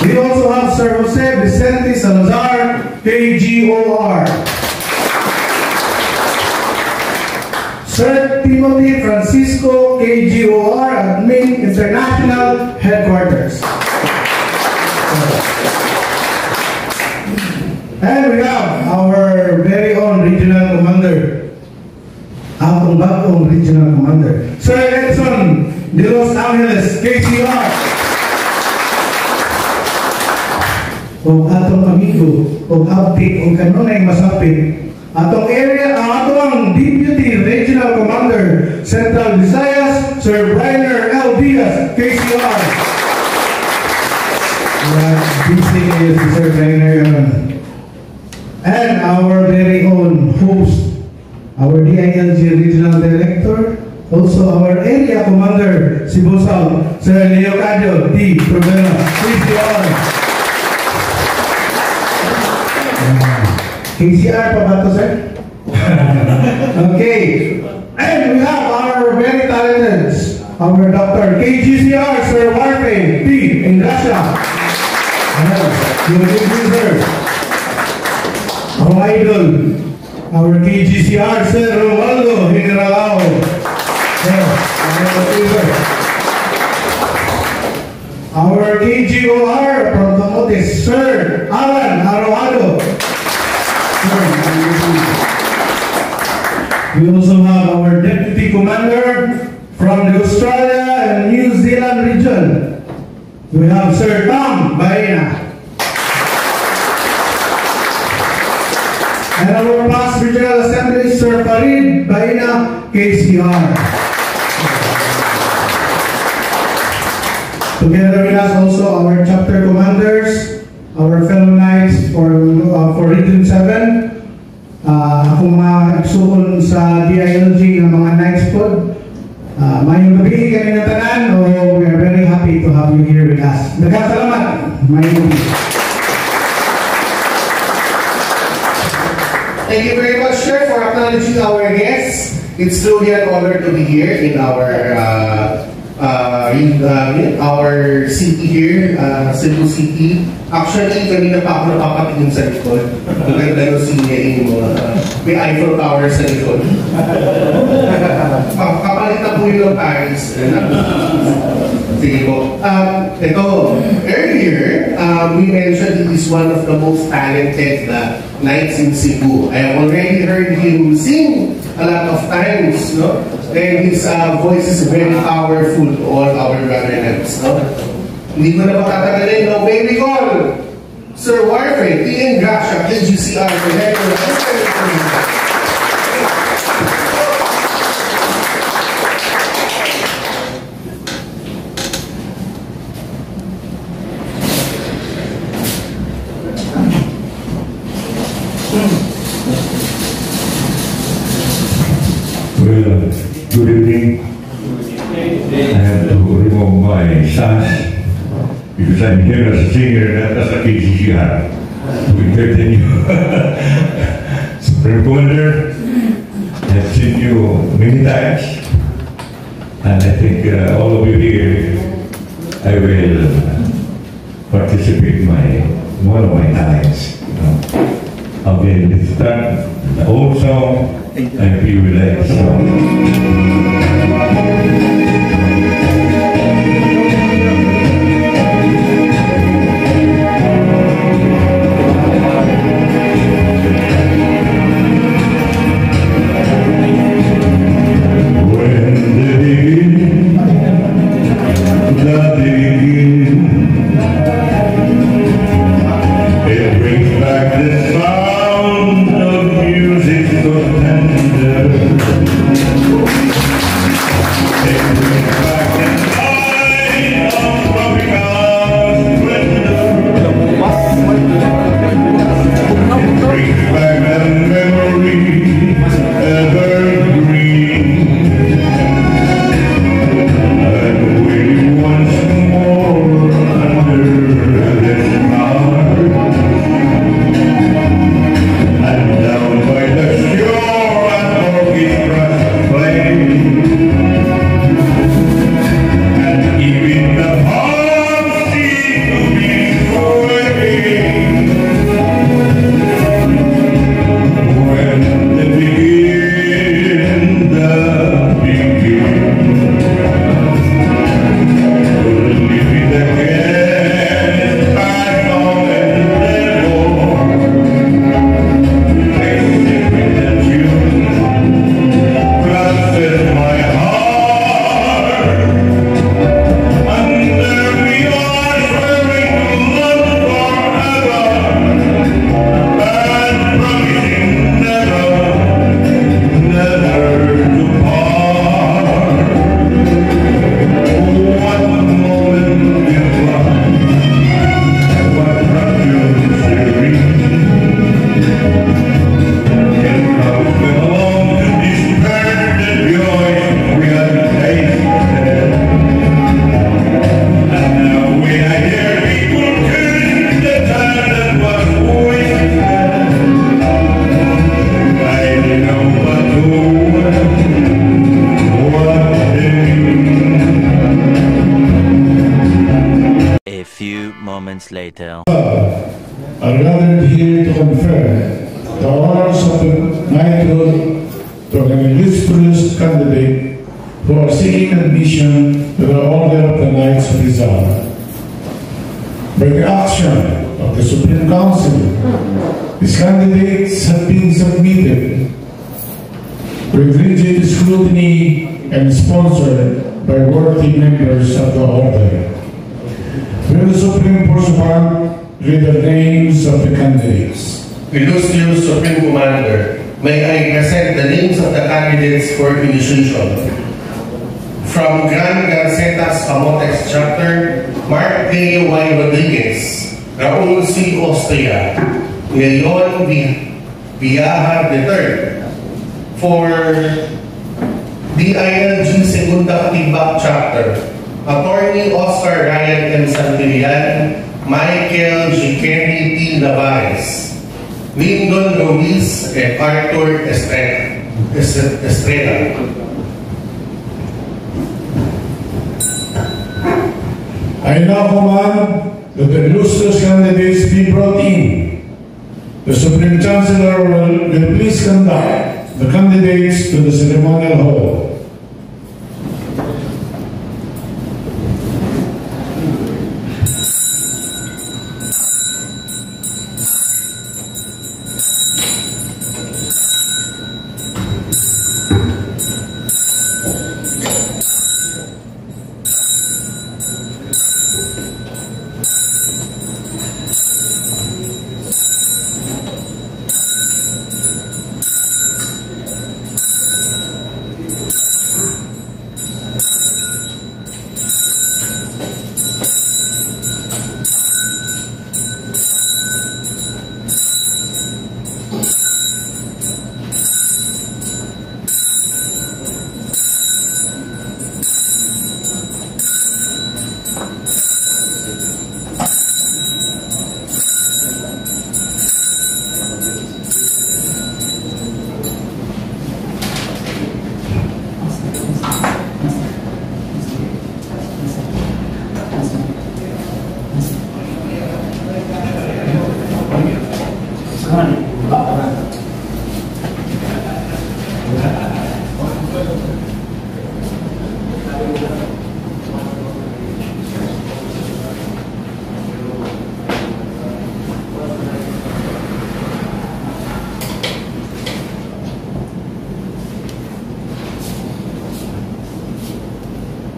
We also have Sir Jose Vicente Salazar, KGOR. Sir Timothy Francisco, KGOR, Admin International Headquarters. And we have our very own Regional Commander, atong bagong Regional Commander, Sir Edson de Los Angeles, KCR. O atong amigo, o update, o kanunay masapit, atong area, atong Deputy Regional Commander, Central Visayas, Sir Brainer L. Diaz, KCR. Busy kayo si Sir Brainer. And our very own host, our DILG Regional Director, also our Area Commander, Cebu South, Sir Leocadio T. Provera, KCR. KCR pa ba ito, sir? Okay. And we have our very talented, our Dr. KGCR, Sir Warfe T. Ingracia. Good evening, sir. Our idol, our KGCR, Sir Romualdo Generalao. Our KGOR from Camotes, Sir Alan Aroado. We also have our Deputy Commander from the Australia and New Zealand region. We have Sir Tom Baena. And our past Regional Assembly, Sir Farid Baena, KCR. Together with us also our chapter commanders, our fellow knights for Region 7, akong mga igsuon sa DILG ng mga knights po. Mayong gabi kami na tanan, we are very happy to have you here with us. Nagkasalamat, mayong gabi. Thank you very much, sir, for acknowledging our guests. It's truly an honor to be here in our city here, Cebu City. Actually, kanina pa ako napapatingin sa likod. Maganda yung singing mo. May Eiffel Tower sa likod. Kapalit na po yung Paris. Sige po. Ito, earlier, we mentioned he is one of the most talented knights in Cebu. I have already heard him sing a lot of times, no? And his voice is very powerful to all our brother knights, no? Hindi ko na matatagalin, no? May we call Sir Warfe T. Ingracia, KGCR, for head of the Well, good evening. I have to remove my sash because I'm here as a singer, not as a KGCR. To entertain you. Supreme Commander, I've seen you many times, and I think all of you here, I will participate one of my times. Okay, let's start the old song. And if you would like so. moments later. Are gathered here to confer the honors of the knighthood to an illustrious candidate who are seeking admission to the Order of the Knights of Rizal. By the action of the Supreme Council, these candidates have been submitted with rigid scrutiny and sponsored by worthy members of the Order. Will the Supreme Pursuant read the names of the candidates? Illustrious Supreme Commander, may I present the names of the candidates for initiation. From Grand Garcetas Camotes Chapter, Mark K. Y. Rodriguez, Raul C. Austria, Leon Villajar III. For DILG Segunda Tibak Chapter, Attorney Oscar Ryan M. Santillan, Michael G. Kenny T. Navares, Lyndon Ruiz, and Arthur Estrella. I now command that the illustrious candidates be brought in. The Supreme Chancellor will please conduct the candidates to the ceremonial hall.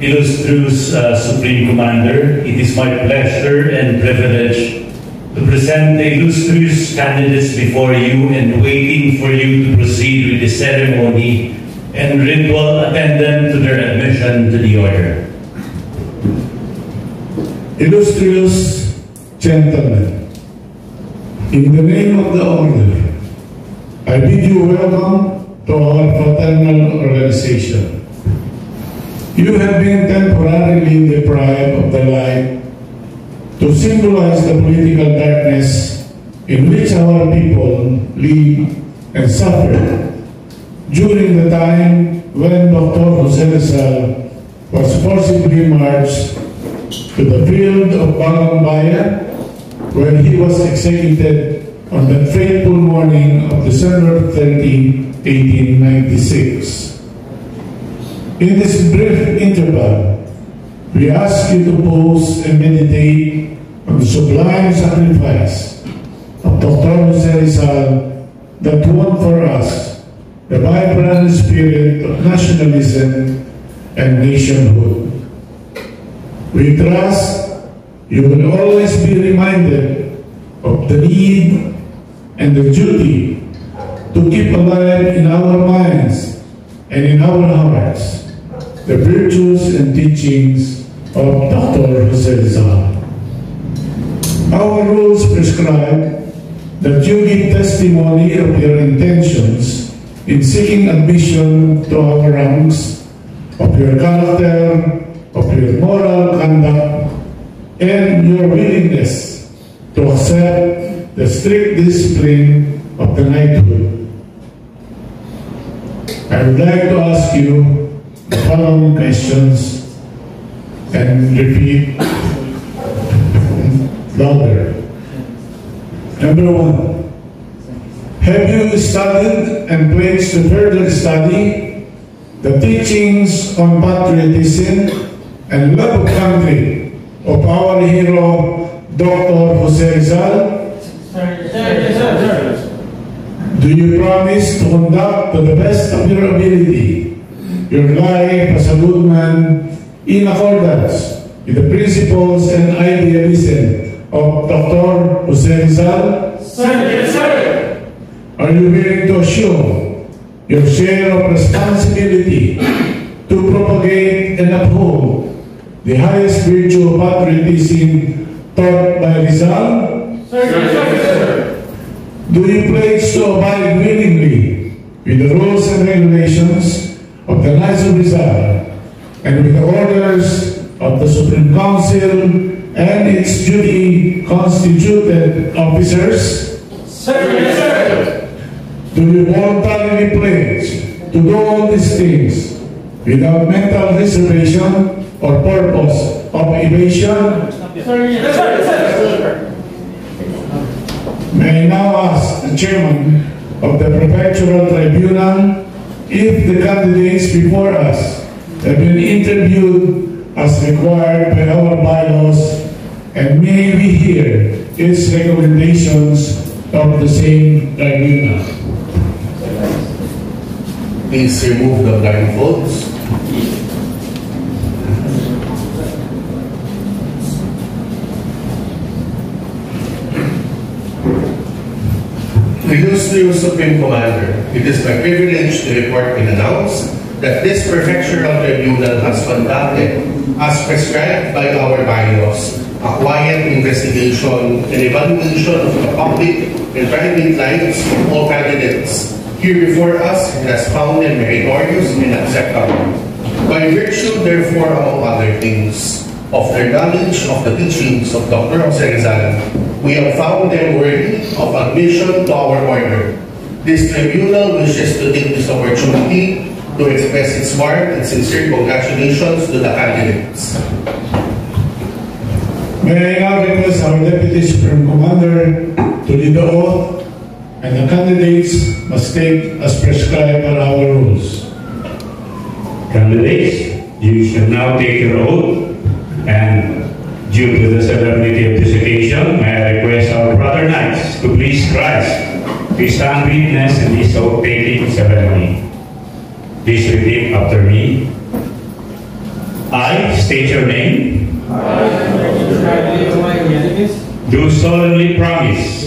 Illustrious Supreme Commander, it is my pleasure and privilege to present the illustrious candidates before you and waiting for you to proceed with the ceremony and ritual attendant to their admission to the order. Illustrious gentlemen, in the name of the order, I bid you welcome to our fraternal organization. You have been temporarily deprived of the light to symbolize the political darkness in which our people live and suffer during the time when Dr. Jose Rizal was forcibly marched to the field of Bagambaya, where he was executed on the fateful morning of December 30, 1896. In this brief interval, we ask you to pause and meditate on the sublime sacrifice of Dr. Jose Rizal that won for us the vibrant spirit of nationalism and nationhood. We trust you will always be reminded of the need and the duty to keep alive in our minds and in our hearts the virtues and teachings of Dr. Jose Rizal. Our rules prescribe that you give testimony of your intentions in seeking admission to our ranks, of your character, of your moral conduct, and your willingness to accept the strict discipline of the knighthood. I would like to ask you the following questions and repeat louder. Number 1. Have you studied and pledged to further study the teachings on patriotism and love of country of our hero, Dr. Jose Rizal? Do you promise to conduct to the best of your ability your life as a good man in accordance with the principles and idealism of Dr. Jose Rizal? Yes, sir. Are you willing to assume your share of responsibility to propagate and uphold the highest virtue of patriotism taught by Rizal? Sir. Do you pledge to abide willingly with the rules and regulations of the Knights of Rizal and with the orders of the Supreme Council and its duty constituted officers? Sir. Do you voluntarily pledge to do all these things without mental reservation or purpose of evasion? Sir. May I now ask the chairman of the Prefectural Tribunal if the candidates before us have been interviewed as required by our bylaws, and may we hear its recommendations of the same tribunal. Please remove the blindfolds. Illustrious Supreme Commander, it is my privilege to report and announce that this Prefectural Tribunal has conducted, as prescribed by our bylaws, a quiet investigation and evaluation of the public and private lives of all candidates here before us, and has found them meritorious and acceptable. By virtue, therefore, among other things, of their knowledge of the teachings of Dr. Jose Rizal, we have found them worthy of admission to our order. This tribunal wishes to take this opportunity to express its warm and sincere congratulations to the candidates. May I now request our Deputy Supreme Commander to lead the oath, and the candidates must take as prescribed by our rules. Candidates, you should now take your oath, and due to the solemnity of this occasion, may I request our brother knights to please rise to stand witness in this oath-taking ceremony. Please repeat after me. I state your name. Do solemnly promise.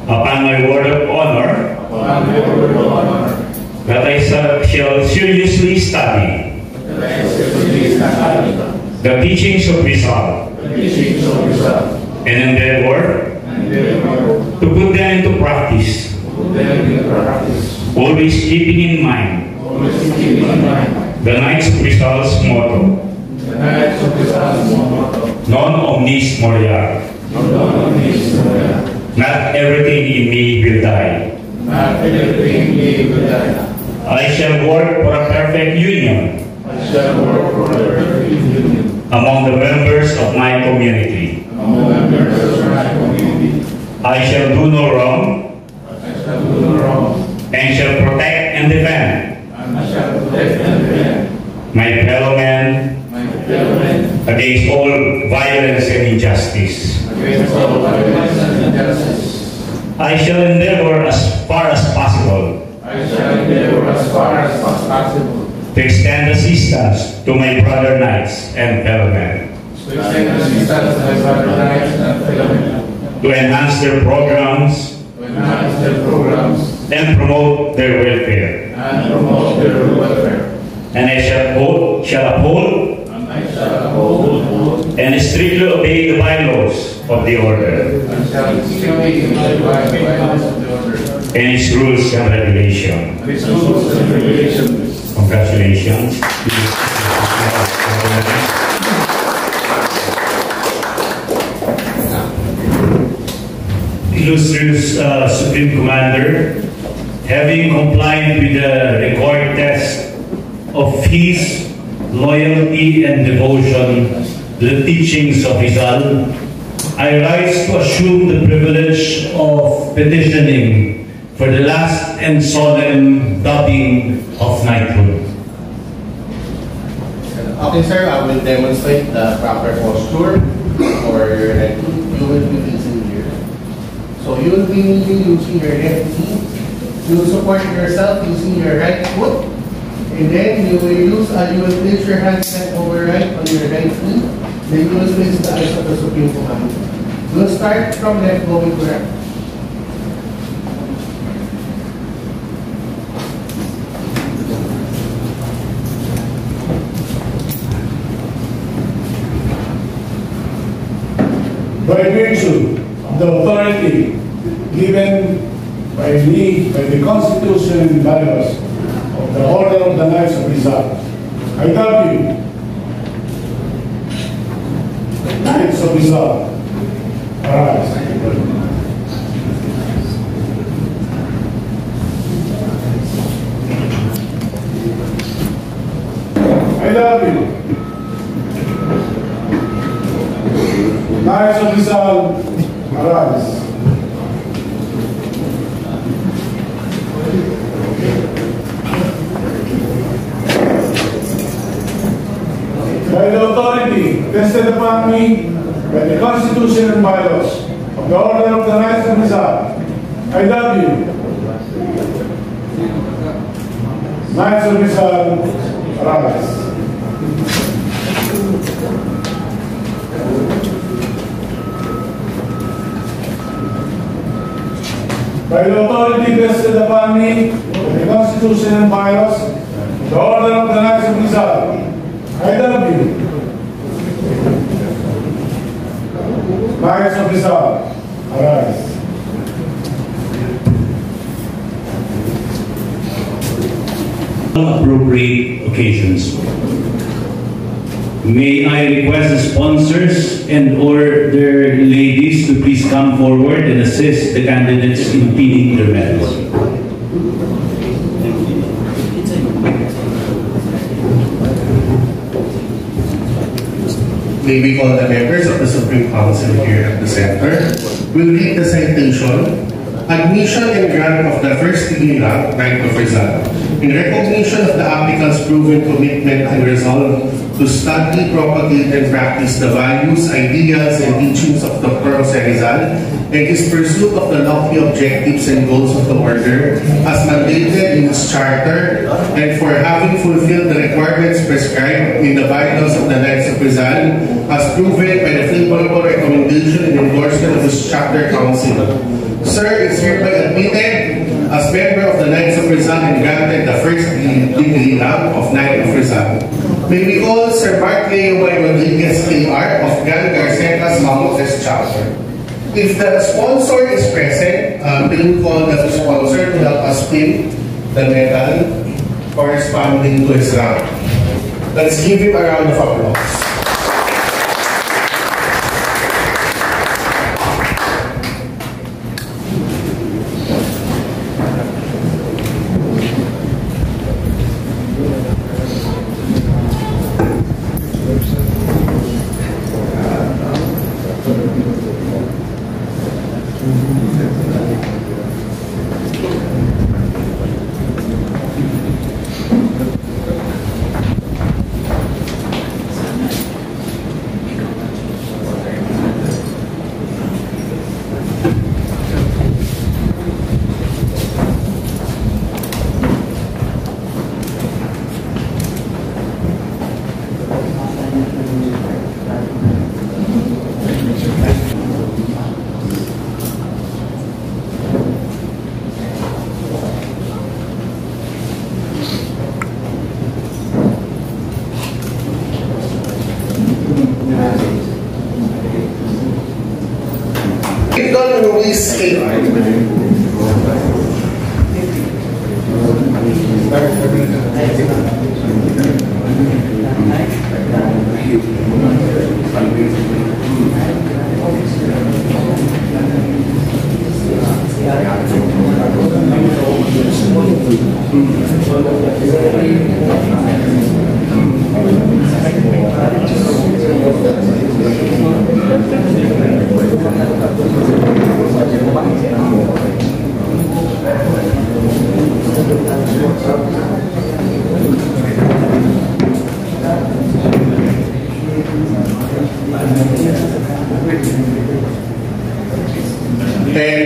Upon my word of honor. That I shall seriously study. The teachings of Rizal. And endeavor to put them into practice. Always keeping in mind the Knights of Rizal's motto. Non omnis moriar. Not everything in me will die. I shall work for a perfect union among the members of my community. I shall do no wrong and shall protect and defend my fellow men against all violence and injustice. I shall endeavor as far as possible to extend assistance to my brother knights and fellow men, to enhance their programs and promote their welfare. And I shall uphold and strictly obey the bylaws of the order and its rules and regulations. Congratulations. Illustrious Supreme Commander, having complied with the required test of his loyalty and devotion the teachings of Rizal, I rise to assume the privilege of petitioning for the last and solemn dubbing of knighthood. Okay, sir, I will demonstrate the proper posture for your right knee. You will be facing here. So you will be kneeling using your left knee. You will support yourself using your right foot. And then you will place your hands left over right on your right knee. Then you will face the eyes of the Supreme Commander. You will start from left going to right. By virtue of the authority given by me, by the Constitution and bylaws of the Order of the Knights of Rizal, I love you, Knights of Rizal. Arise. I love you, Knights of Rizal. Arise. By the authority vested upon me by the Constitution and bylaws of the Order of the Knights of Rizal, I love you, Knights of Rizal. Arise. By the authority vested upon me by the Constitution and bylaws of the Order of the Knights of Rizal, I love you, Knights of Rizal. Arise. Appropriate occasions. May I request the sponsors and or their ladies to please come forward and assist the candidates in pinning their medals. May we call the members of the Supreme Council here at the center. We'll read the citation. Admission and grant of the first degree rank, Knight of Rizal. In recognition of the applicant's proven commitment and resolve to study, propagate, and practice the values, ideals, and teachings of Dr. Jose Rizal, and his pursuit of the lofty objectives and goals of the order, as mandated in its charter, and for having fulfilled the requirements prescribed in the bylaws of the Knights of Rizal, as proven by the favorable recommendation and endorsement of this chapter council. Sir is hereby admitted as member of the Knights of Rizal and granted the first degree rank of Knight of Rizal. May we call Sir Mark Leo Rodriguez KR of Gan Garcetas Mammoth chapter. If the sponsor is present, we will call the sponsor to help us pin the medal corresponding to his rank. Let's give him a round of applause.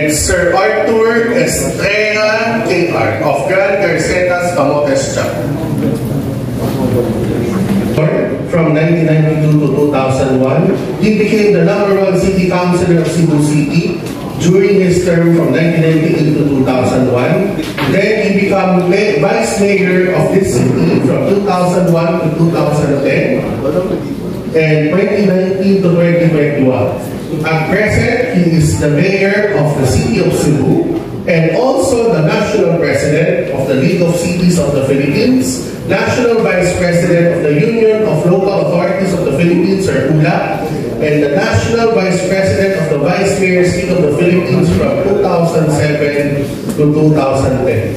and Sir Arthur Estrella K.R. of Grand Garcetas, Camotes Chapter. From 1992 to 2001, he became the #1 city councilor of Cebu City during his term from 1998 to 2001. Then he became vice mayor of this city from 2001 to 2010 and 2019 to 2021. At present, he is the mayor of the city of Cebu and also the national president of the League of Cities of the Philippines, national vice president of the Union of Local Authorities of the Philippines, or ULA, and the national vice president of the Vice Mayor's League of the Philippines from 2007 to 2010.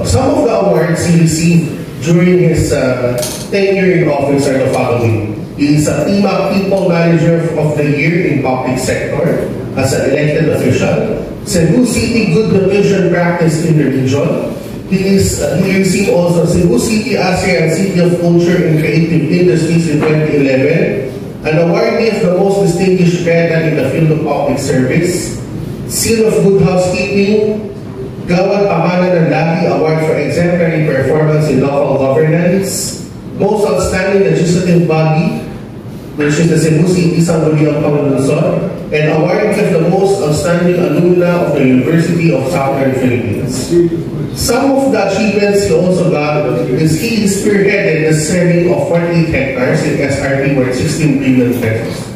Some of the awards he received during his tenure in office are the following. He is a TIMAC People Manager of the Year in Public Sector as an elected official. Cebu City Good Division Practice in the region. He received also Cebu City ASEAN City of Culture and Creative Industries in 2011. An awardee of the most distinguished medal in the field of public service. Seal of Good Housekeeping. Gawad Pamanan ng Lagi Award for Exemplary Performance in Local Governance. Most Outstanding Legislative Body, which is the Cebu City Sangguniang Pangunason, and awardee of the Most Outstanding Alumna of the University of Southern Philippines. Some of the achievements he also got is he spearheaded the selling of 48 hectares in SRP worth 16 billion pesos.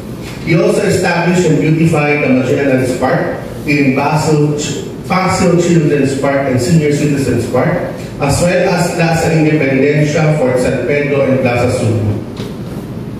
He also established and beautified the Magellan's Park in Paseo Children's Park and Senior Citizens Park, as well as Plaza Independencia, Fort San Pedro, and Plaza Subu.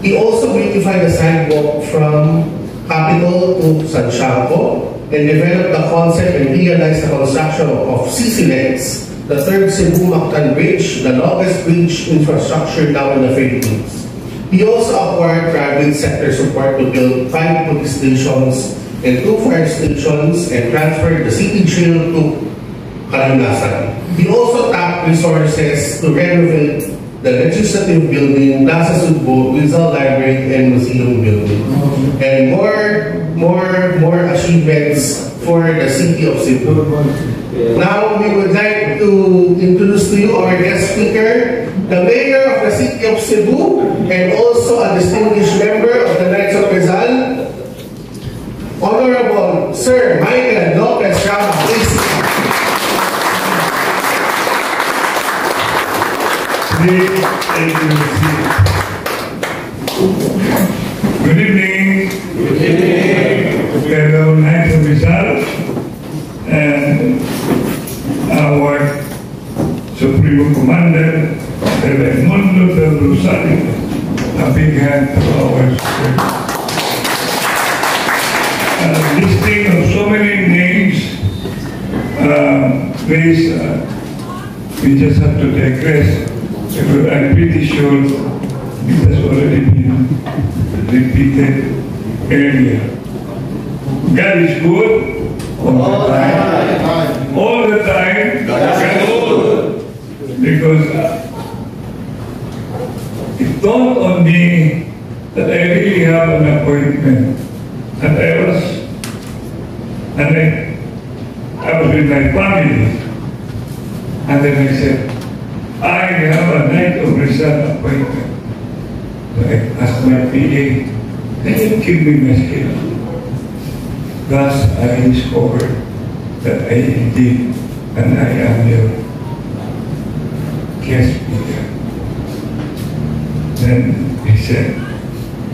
He also beautified the sidewalk from Capitol to Santiago and developed the concept and realized the construction of CCLEX, the third Cebu-Mactan Bridge, the longest bridge infrastructure now in the Philippines. He also acquired private sector support to build 5 police stations and 2 fire stations and transferred the city jail to Kalinasan. He also tapped resources to renovate the Legislative Building, Plaza Subo, Rizal Library, and Museum Building. And more achievements for the city of Cebu. Now, we would like to introduce to you our guest speaker, the mayor of the city of Cebu, and also a distinguished member of the Knights of Rizal, Honorable Sir Michael Lopez Rama, please. Thank you. Good evening. Good evening. Fellow Knights of Rizal and our Supreme Commander, Raimundo del Rosario. A big hand to our Supreme. Listing of so many names, please, we just have to digress. I'm pretty sure it has already been repeated earlier. God is good all the time. All the time, God is good. Because it dawned on me that I really have an appointment. And I was with my family. And then I said, I have a Knight of Rizal appointment. So I asked my PA, can you give me my schedule? Thus I discovered that I indeed, and I am your guest speaker. Then he said,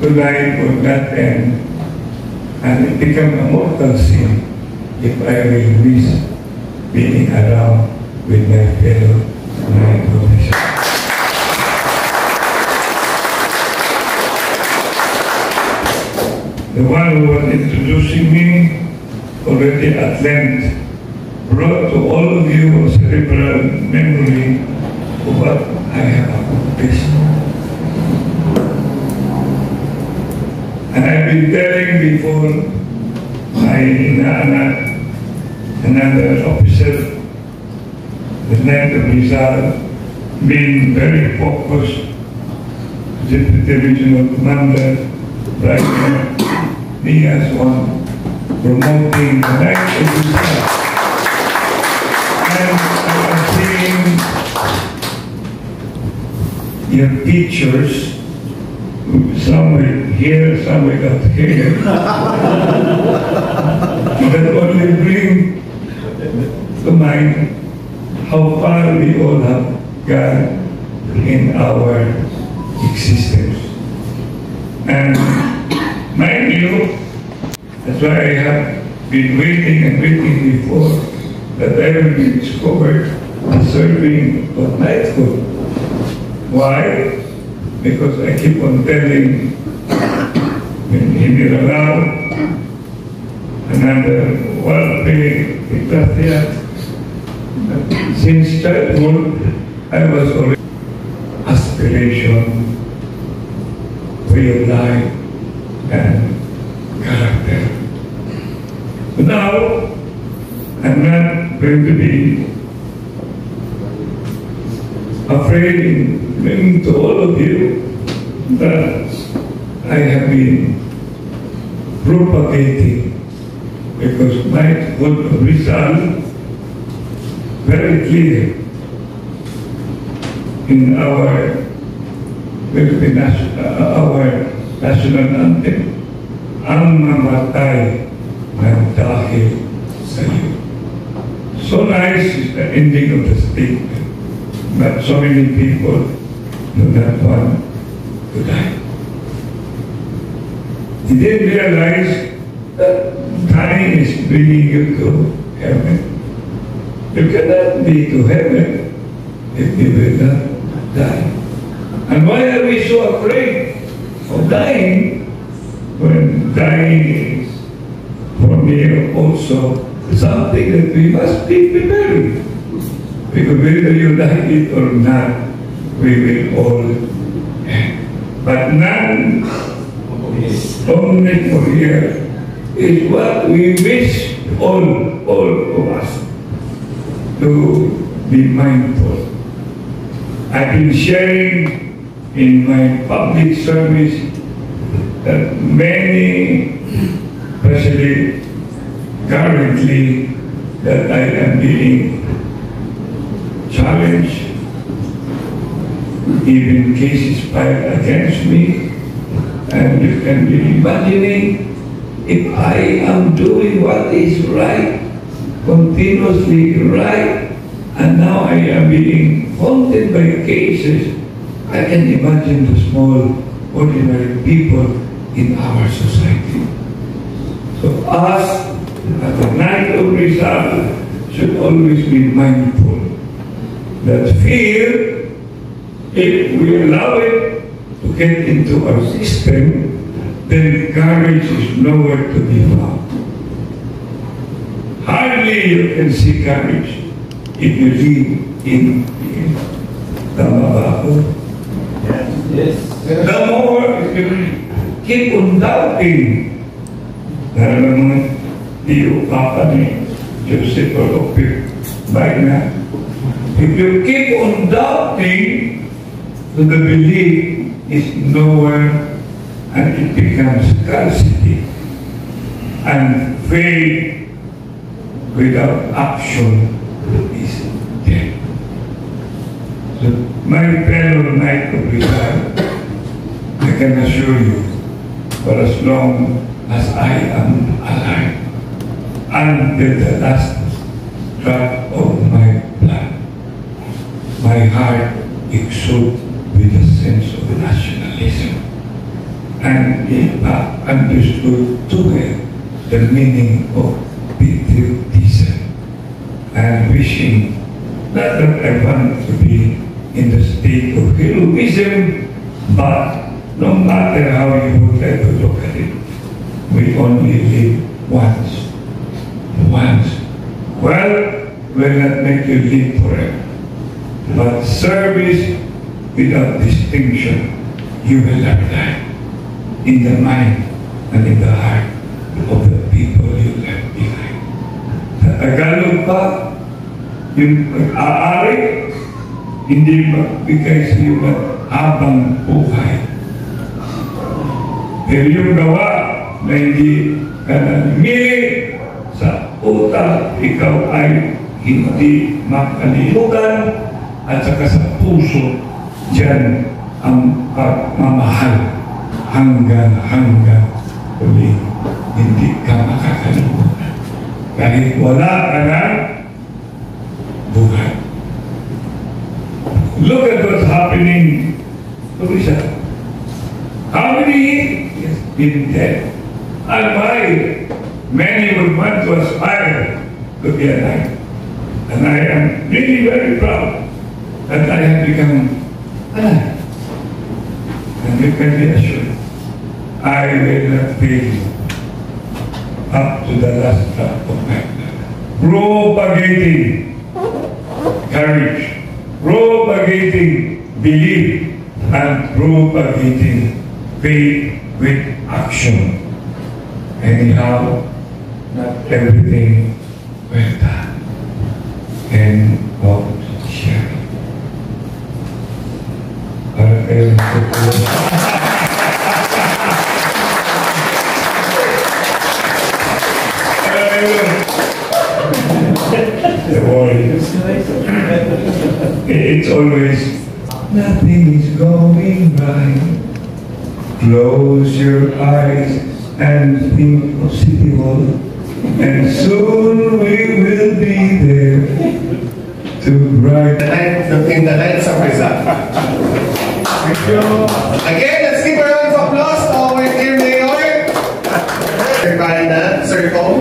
tonight will not end, and it became a mortal sin if I will miss being around with my fellow Knight of Rizal. The one who was introducing me already at length brought to all of you a cerebral memory of what I have accomplished. And I've been telling before my another officer, the Knight of Rizal, being very focused Deputy Regional Commander Brian Diaz on promoting the Knights of Rizal. And I am seeing your pictures, some with here, some without hair, that only bring to mind how far we all have gone in our existence. And mind you, that's why I have been waiting and waiting before that I will be discovered as serving of knighthood. Why? Because I keep on telling when he will allow another well-paid Italia. Since childhood, I was always aspiration, way of life, and character. But now, I'm not going to be afraid in bringing to all of you that I have been propagating, because my good result very clear in our our national anthem, ang mamatay ng dahil sa iyo. So nice is the ending of the statement, but so many people do not want to die. They didn't realize that dying is bringing you to heaven. You cannot be to heaven if you will not die. And why are we so afraid of dying when dying is for me also something that we must be preparing? Because whether you like it or not, we will all end. But none only for here is what we wish all of us to be mindful. I've been sharing in my public service that many, especially currently, that I am being challenged, even cases filed against me, and you can be imagining if I am doing what is right, continuously right, and now I am being haunted by cases, I can imagine the small, ordinary people in our society. So us, at the night of Rizal, should always be mindful that fear, if we allow it to get into our system, then courage is nowhere to be found. Hardly you can see courage if you live in fear. Tama ba ako? Yes. The more if you keep on doubting, dahil naman iyo papa ni Joseph Olopio, baik na. If you keep on doubting, the belief is nowhere and it becomes scarcity. And faith without action is death. So, my fellow Knight of Rizal, I can assure you, for as long as I am alive, until the last drop of my blood, my heart exudes with a sense of nationalism. And if I understood too well the meaning of patriotism, and wishing not that I want to be in the state of heroism, but no matter how you would like to look at it, we only live once. Once. Well, will not make you live forever. But service without distinction, you will not die in the mind and in the heart of the people you left behind. Sa Tagalog pa, yung pag-aari, hindi magbigay sa iyo ng habang buhay. yung gawa na hindi ka namili sa utak, ikaw ay hindi makalimutan at saka sa puso, dyan ang pagmamahal hanggang uli. Hindi ka makakalimutan. Kahit wala ka ng buhay. Look at what's happening to Rizal. How many years been dead? And why many would want to aspire to be alive. And I am really very proud that I have become alive. And you can be assured, I will not fail up to the last drop of my blood. Propagating courage, propagating belief, and propagating faith with action. Anyhow, not everything well done. And God sharing. Para kayo the warriors. It's always nothing is going right. Close your eyes and think positive, and soon we will be there to brighten In the lights of Rizal. Thank you. Again, let's give a round of applause to our dear Mayor. Sir Carina, Sir Tom.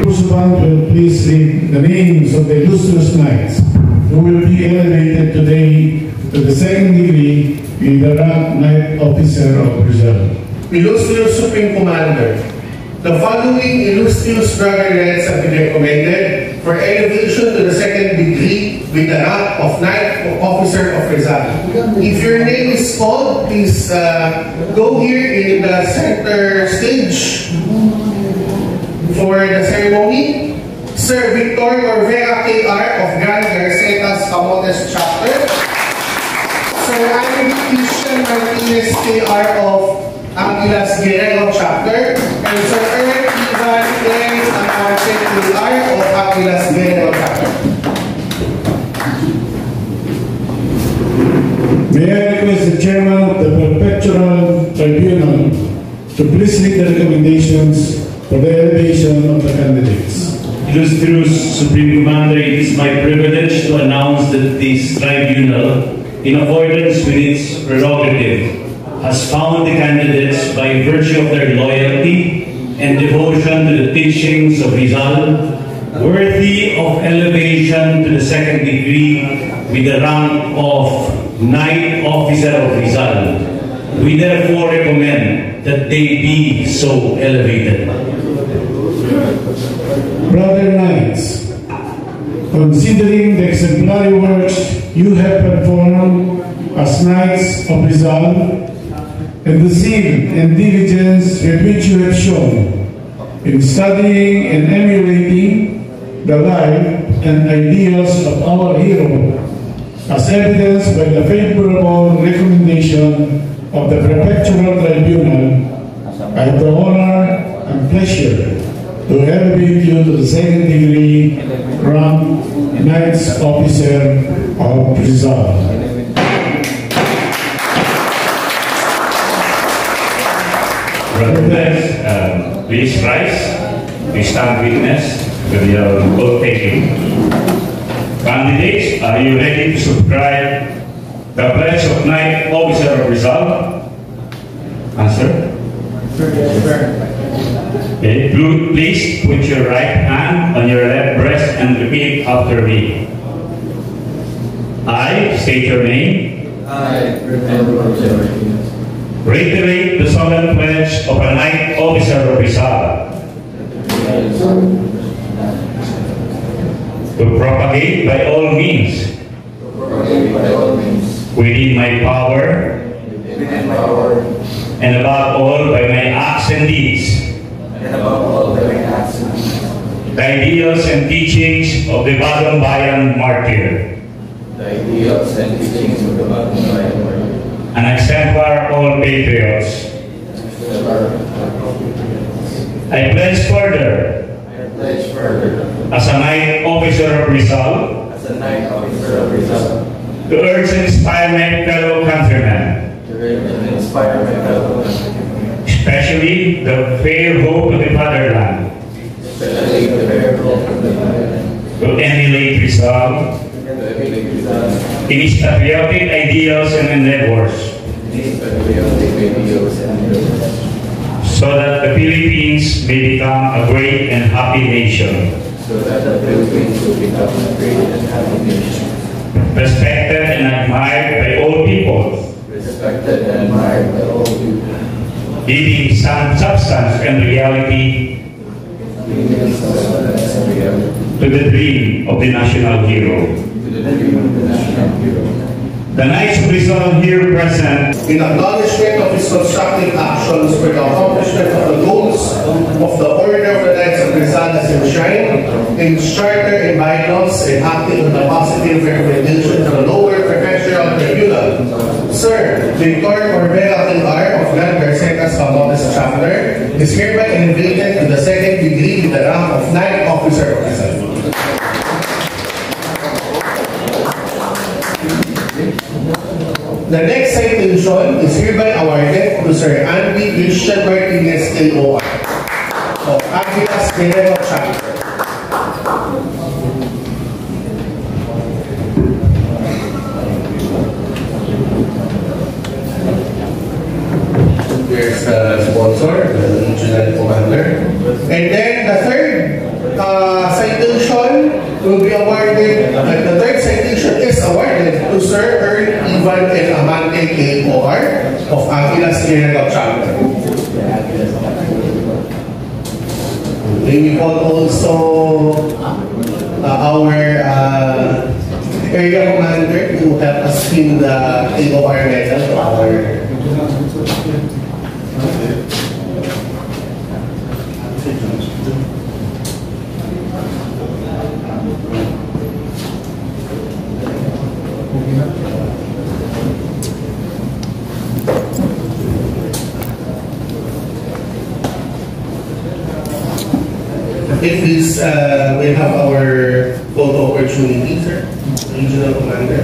Roosevelt will please read the names of the illustrious knights who will be elevated today to the second degree in the rank Knight Officer of Rizal. Illustrious Supreme Commander, the following illustrious brother knights have been recommended for elevation to the second degree with the rank of Knight Officer of Rizal. If your name is called, please go here in the center stage for the ceremony. Sir Victor Corvera KR of Grand Garcetas Camotes Chapter. Sir Andy Christian Martinez KR of Anguilas Guerrero Chapter. And Sir Eric Ivan Clarence Amarte KR of Anguilas Guerrero Chapter. May I request the Chairman of the Perpetual Tribunal to please read the recommendations for the elevation of the candidates. Illustrious Supreme Commander, it is my privilege to announce that this tribunal, in accordance with its prerogative, has found the candidates by virtue of their loyalty and devotion to the teachings of Rizal worthy of elevation to the second degree with the rank of Knight Officer of Rizal. We therefore recommend that they be so elevated. Brother Knights, considering the exemplary works you have performed as Knights of Rizal and the zeal and diligence with which you have shown in studying and emulating the life and ideals of our hero, as evidenced by the favorable recommendation of the Perpetual Tribunal, I have the honor and pleasure to elevate you to the second degree rank Knights Officer of Rizal. Brother Knights, please rise. Please stand witness with your oath taking. Candidates, are you ready to subscribe the pledge of Knight Officer of Rizal? Answer. Okay, please put your right hand on your left breast and repeat after me. I state your name. I, Fernando Martinez, Reiterate the solemn pledge of a Knight Officer of Rizal to propagate by all means within my power and above all by my acts and deeds the ideals and teachings of the Bagong Bayan Martyr, an exemplar of all patriots. I pledge further as a Knight Officer of Rizal to urge and inspire my fellow countrymen, especially the fair hope of the fatherland, to emulate Rizal in his patriotic ideals and endeavors, so that the Philippines may become a great and happy nation, respected and admired by all people, giving some substance and reality to the dream of the national hero. The Knights of Rizal here present, in acknowledgement of his constructive actions for the accomplishment of the goals of the Order of the Knights of Rizal as enshrined in its charter and bylaws, and acting on the positive recommendation of the lower professional tribunal. Sir, Victor Corbera Aguilar of Gran Garcetas Camotes Chapter is hereby elevated to the second degree with the rank of Knight Officer of Rizal. The next citation is hereby awarded to Sir Andy Christian Martinez KOR of Aguilas Guerrero Chapter. There's the sponsor, the Lieutenant Commander. And then the third citation will be awarded, the third citation is awarded to Sir Earl Ivan and Amante KOR of Aguilas Guerrero Chapter. May we call also our area commander to help us pin the KOR medal to our if this, we have our photo opportunity, sir. Regional Commander.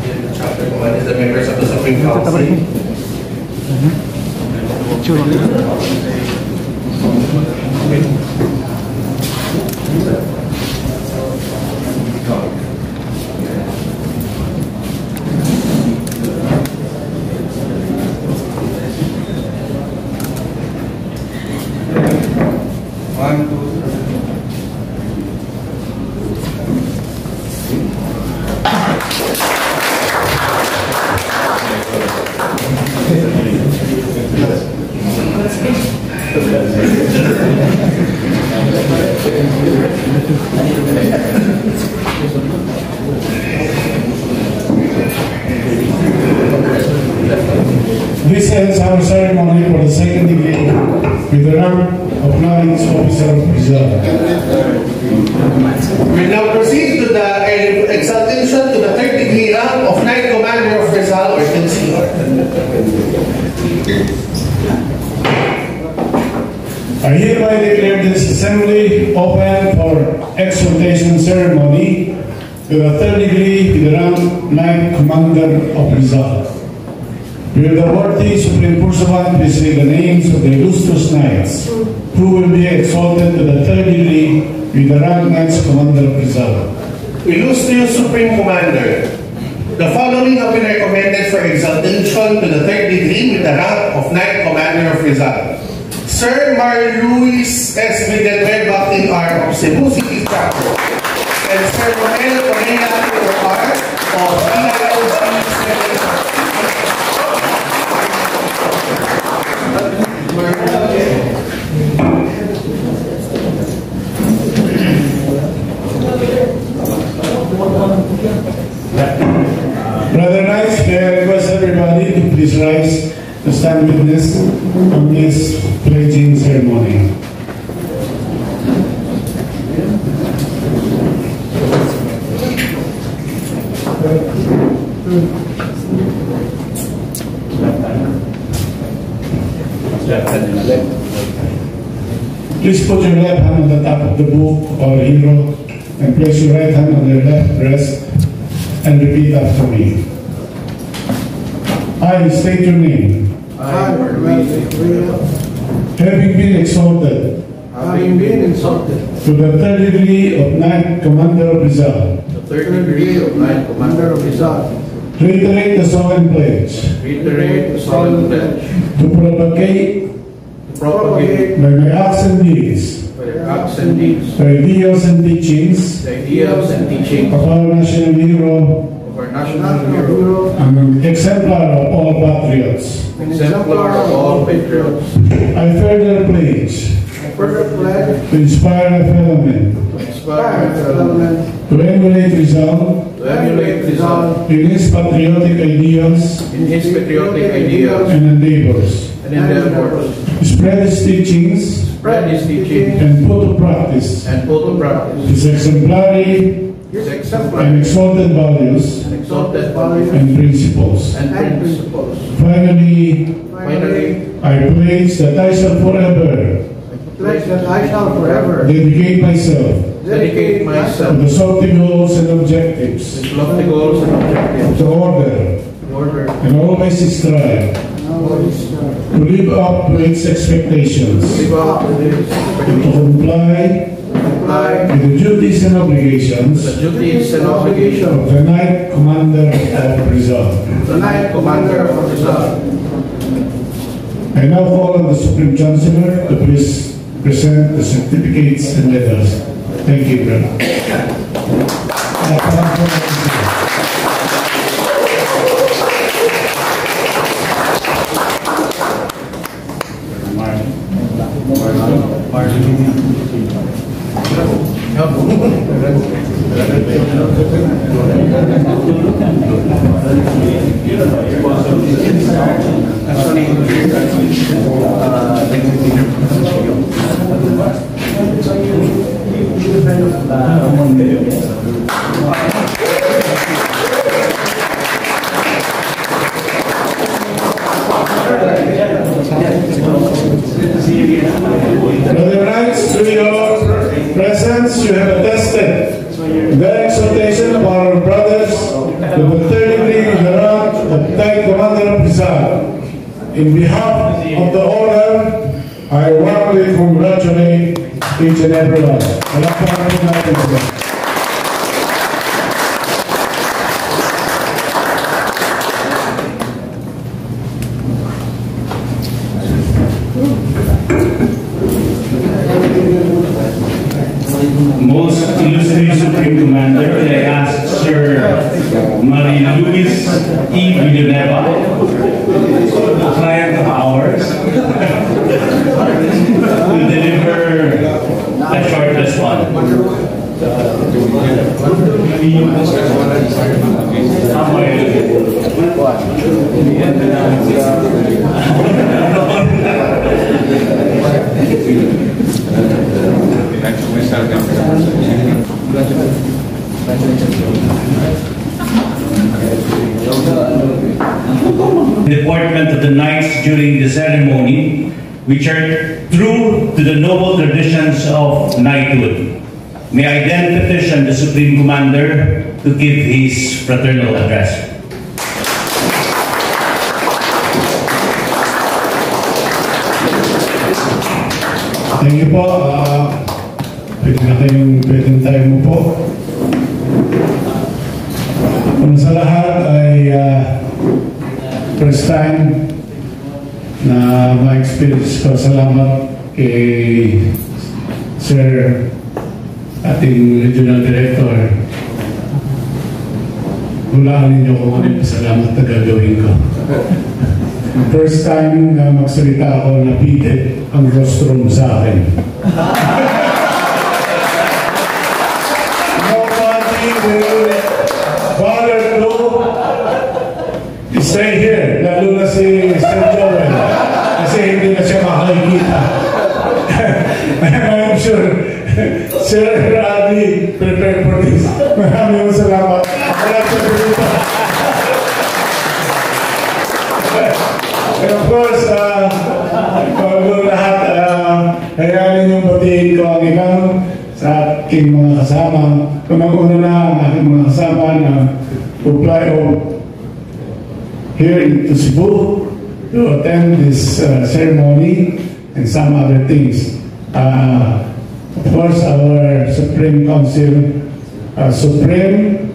And the chapter commander is the members of the Supreme Council. This ends our ceremony for the second degree with the rank of Knights Officer of Rizal. We now proceed to the exaltation to the third degree rank of Knight Commander of Rizal or Consignor. I hereby declare this assembly open for exaltation ceremony to the third degree with the rank Knight Commander of Rizal. Will the worthy Supreme Pursuant please read the names of the illustrious knights who will be exalted to the third degree with the rank Knights Commander of Rizal. Illustrious Supreme Commander, the following have been recommended for exaltation to the 3rd degree with the rank of Knight Commander of Rizal. Sir Mario Luis S. Villanueva R. of Cebu City Chapter, and Sir Romel Correa R. of DILG Brother Knights, may I request everybody to please rise to stand witness on this pledging ceremony. Please put your left hand on the top of the book or hero and place your right hand on your left breast and repeat after me. I state your name. I, Having been exalted to the 3rd degree of Knight Commander of Rizal, reiterate the solemn pledge to propagate by my acts and deeds the ideals and teachings of our national hero and an exemplar of all patriots. I further pledge to inspire my fellow men to emulate Rizal in his patriotic ideals and endeavors, spread his teachings and put to practice his exemplary and exalted values and principles. Finally, I pledge that I shall forever dedicate myself to the lofty goals and objectives of the order and always strive to live up to its expectations and to comply with the duties and obligations of the Knight Commander of Rizal. I now call on the Supreme Chancellor to please present the certificates and letters. Thank you, brother. Brother Knights, through your presence, you have attested the exaltation of our brothers to the 3rd degree in the rank of Knight Commander of Rizal. In behalf of the order, I warmly congratulate each and every one. Most illustrious Supreme Commander, I ask Sir Mario Luis E. Villanueva, a client of ours, to deliver a short response. Deportment of the Knights during the ceremony, which are true to the noble traditions of knighthood. May I then petition the Supreme Commander to give his fraternal address. Thank you po. Pwedeng tayo mo po. Una sa lahat ay first time na ma-experience ko. Salamat kay Sir, ating Regional Director. Hulaan ninyo kung ano yung salamat na gagawin ko. First time na magsalita ako, napitit ang rostrum sa akin. Nobody will bother to stay here, lalo na si Sir Joel, kasi hindi na siya makakikita. I'm sure Sir Radi prepare for this. Maraming salamat. And of course, bago lahat, hayanin yung batiin ko ang ikaw sa aking mga kasama. Unang-una na ang aking mga kasama na apply here to Cebu to attend this ceremony and some other things. Of course, our Supreme Council, Supreme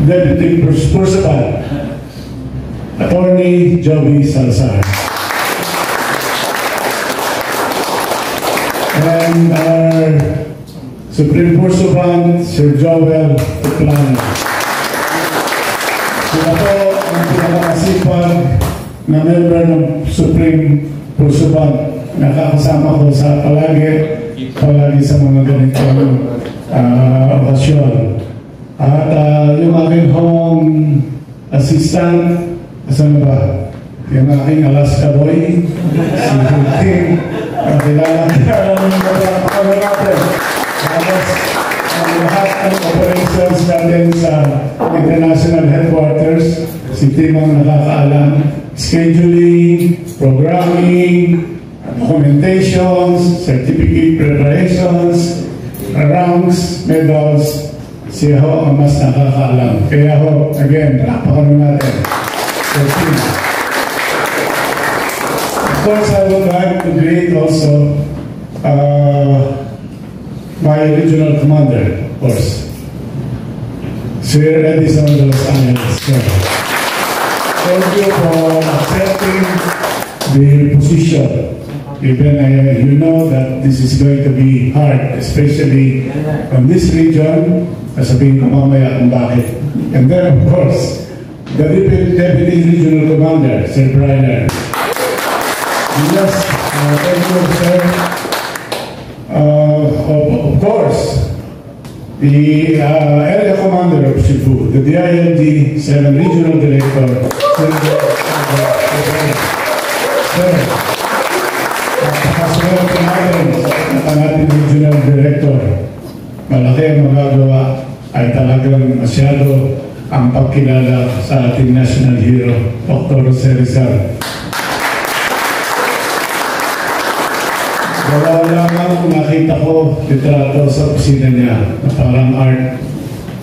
Deputy Principal, Attorney Joey Salazar. And our Supreme Pursuant, Sir Joel Tuplano. Sila po ang pinakasipag na member ng Supreme Pursuant. Nakakasama ko sa palagi sa mga ganitong okasyon. At yung aking home assistant, asan ba? Yung aking Alaska boy, si Tim, kilala natin. Tapos, ang lahat ng operations natin sa international headquarters, si Tim ang nakakaalam. Scheduling, programming, documentations, certificate preparations, ranks, medals, siya ho ang mas nakakaalam. Kaya ho, again, palakpakan natin. Of course, I would like to greet also my regional commander, of course, Sir Edison de Los Angeles. Thank you for accepting the position. Even you know that this is going to be hard, especially on this region, sabihin ko mamaya kung bakit. And then, of course, the Deputy Regional Commander, Sir Briner. Yes, thank you, sir. Of course, the Area Commander of Cebu, the DILG 7 Regional Director, Sir, Pastor Pinagin, ang ating Regional Director. Malaki ang magagawa ay talagang masyado ang pagkilala sa ating national hero, Dr. Jose Rizal. Wala lamang nakita ko litrato sa opisina niya na parang art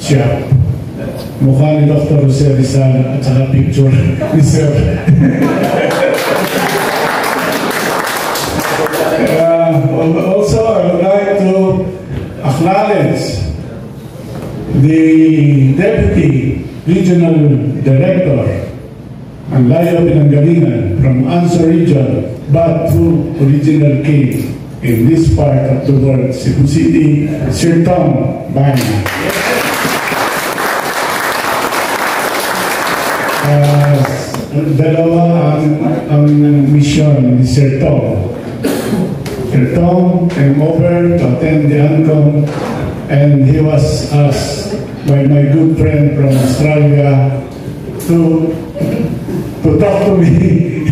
shop. Mukha ni Dr. Jose Rizal at saka picture ni Sir. Also, I would like to acknowledge the Deputy Regional Director ang Layo Pinanggalingan from Anso Region, but who originally came in this part of the world, Cebu City, Sir Tom Bana. Dalawa ang mission ni Sir Tom. Sir Tom came over to attend the ANCOM, and he was asked by my good friend from Australia to talk to me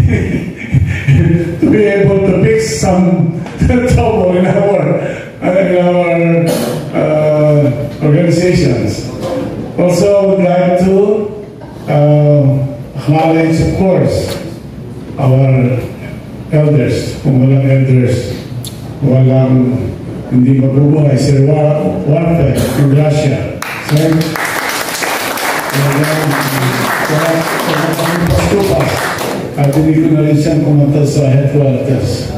to be able to fix some trouble in our organizations. Also, I would like to acknowledge, of course, our elders. Kung walang elders, walang hindi mabubuhay. Sir Warfare in Russia. Sir, at hindi ko na rin siyang kumanta sa headquarters.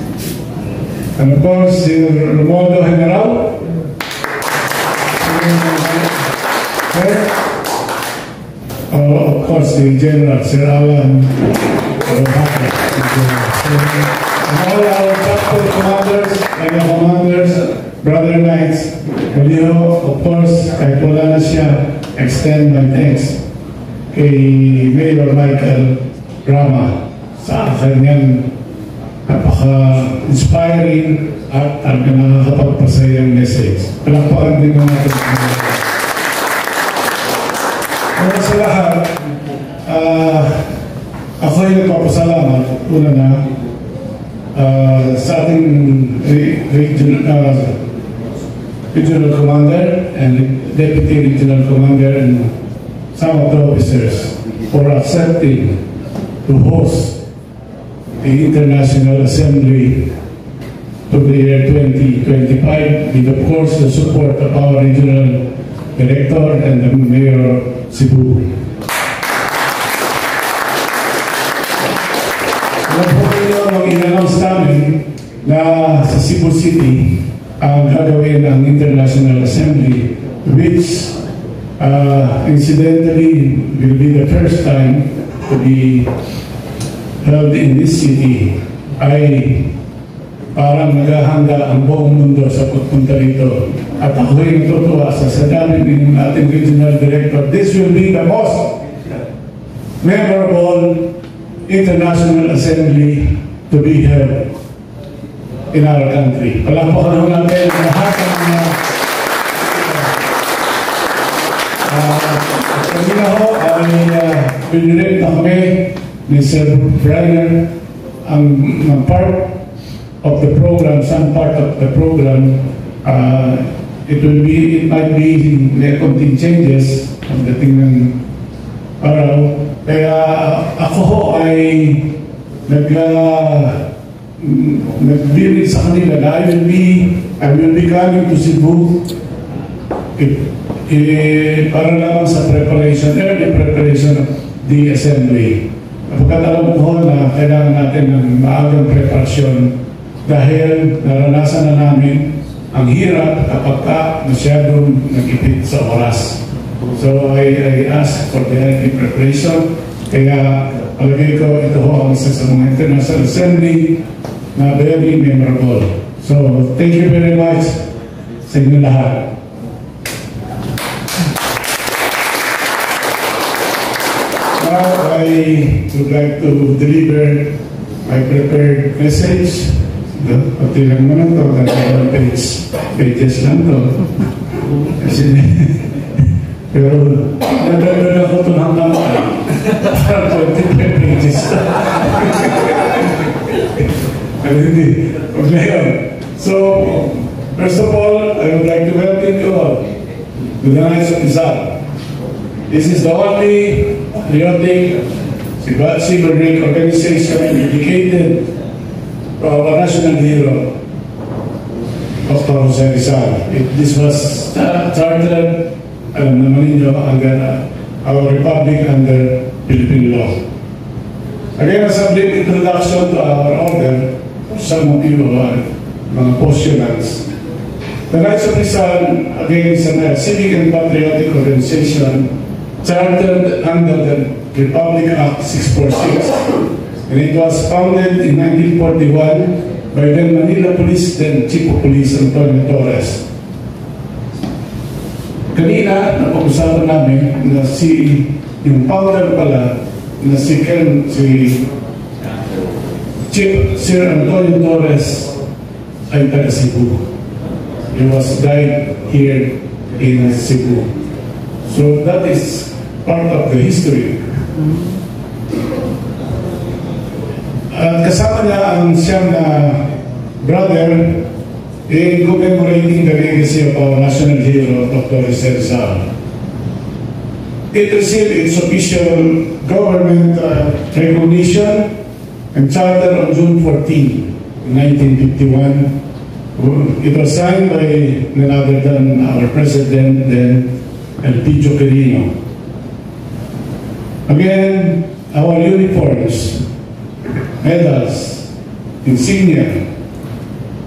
And of course, si Romualdo General. of course, the General, Sir Alan, and all our chapter commanders, area commanders, brother knights, Kalio, of course, kahit wala na siya, extend my thanks kay Mayor Michael Rama sa kanyang napaka-inspiring at nakakapagpasayang message. Palakpakan din ng ating Una sa lahat, ako ay nagpapasalamat una na sa ating regional commander and deputy regional commander and some of the officers for accepting to host the International Assembly to the year 2025 with, of course, the support of our regional director and the Mayor of Cebu. Alam po ninyo, nung in-announce namin na sa Cebu City ang gagawin ang International Assembly, which incidentally will be the first time to be held in this city, ay parang naghahanda ang buong mundo sa pagpunta rito. At ako'y natutuwa sa sinabi ng ating regional director, this will be the most memorable International Assembly to be held in our country. Palakpakan natin lahat ng mga kanina ho ay pinirate na kami ni Sir Brian ang part of the program, some part of the program. It might be may konting changes pagdating ng araw. Kaya ako ho ay nagbirit sa kanila na I will be coming to Cebu para naman sa early preparation of the assembly. Kapag alam ko na kailangan natin ng maagang preparasyon dahil naranasan na namin ang hirap kapag masyadong nag-ipit sa oras. So I ask for the early preparation. Kaya palagay ko ito ho ang isa sa mga International Assembly na very memorable. So thank you very much sa inyo lahat. Now I would like to deliver my prepared message. Pati lang naman ito, dalawang pages lang ito. Kasi, pero nadagdag ako ito hanggang parang 25 pages. Pero hindi, huwag na yun. So, first of all, I would like to welcome you all to the Knights of Rizal. This is the only patriotic civil rank organization dedicated to our national hero, Dr. Jose Rizal. This was chartered, alam naman ninyo, under our republic under Philippine law. Again, as a brief introduction to our order, some of you are mga postulants. The Knights of Rizal, again, is a civic and patriotic organization chartered under the Republic Act 646. And it was founded in 1941 by then Manila Police, then Chief of Police Antonio Torres. Kanina, napag-usapan namin na yung founder pala, na Chief Sir Antonio Torres ay taga Cebu. He was died here in Cebu. So that is part of the history. At kasama niya ang siyang brother in commemorating the legacy of our national hero, Dr. Jose Rizal. It received its official government recognition and charter on June 14, 1951. It was signed by none other than our president, then Elpidio Quirino. Again, our uniforms, medals, insignia,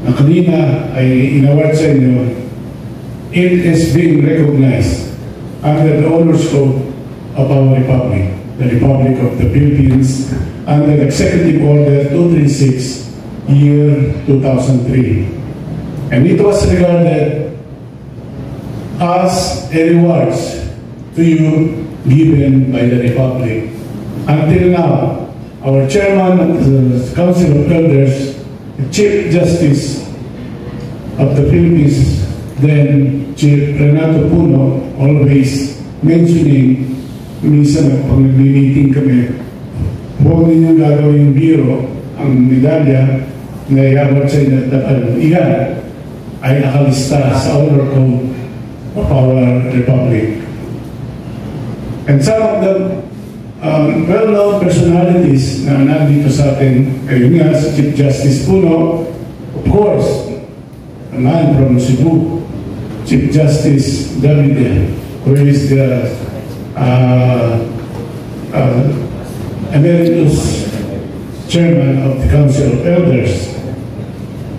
na kanina ay inaward sa inyo, it is being recognized under the honors code of our republic, the Republic of the Philippines, under Executive Order 236, year 2003. And it was regarded as a reward to you given by the Republic. Until now, our chairman of the Council of Elders, the Chief Justice of the Philippines, then Chief Renato Puno, always mentioning, minsan pag nag-meeting kami, huwag ninyong gagawing biro ang medalya na iabot sa inyo at iyan ay nakalista sa honor code of our republic. And some of the well-known personalities na nandito sa atin, ayun nga, si Chief Justice Puno, of course, a man from Cebu, Chief Justice Davide, who is the emeritus chairman of the Council of Elders.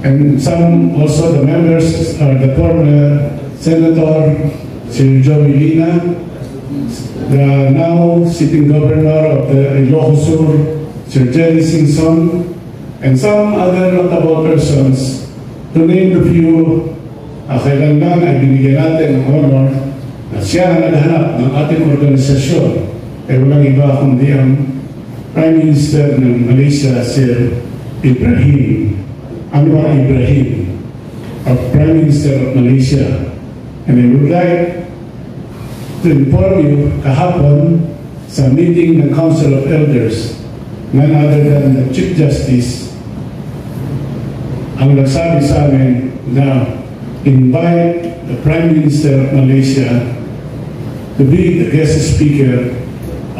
And some also the members are the former Senator Sir Joey Lina, the now sitting governor of the Ilocos Sur, Sir Jerry Singson, and some other notable persons. To name a few, kailan lang ay binigyan natin ng honor na siya ang naghanap ng ating organisasyon ay walang iba kundi ang Prime Minister ng Malaysia, Sir Ibrahim Anwar Ibrahim, our Prime Minister of Malaysia. And I would like to inform you kahapon sa meeting ng Council of Elders, none other than the Chief Justice ang nagsabi sa amin na invite the Prime Minister of Malaysia to be the guest speaker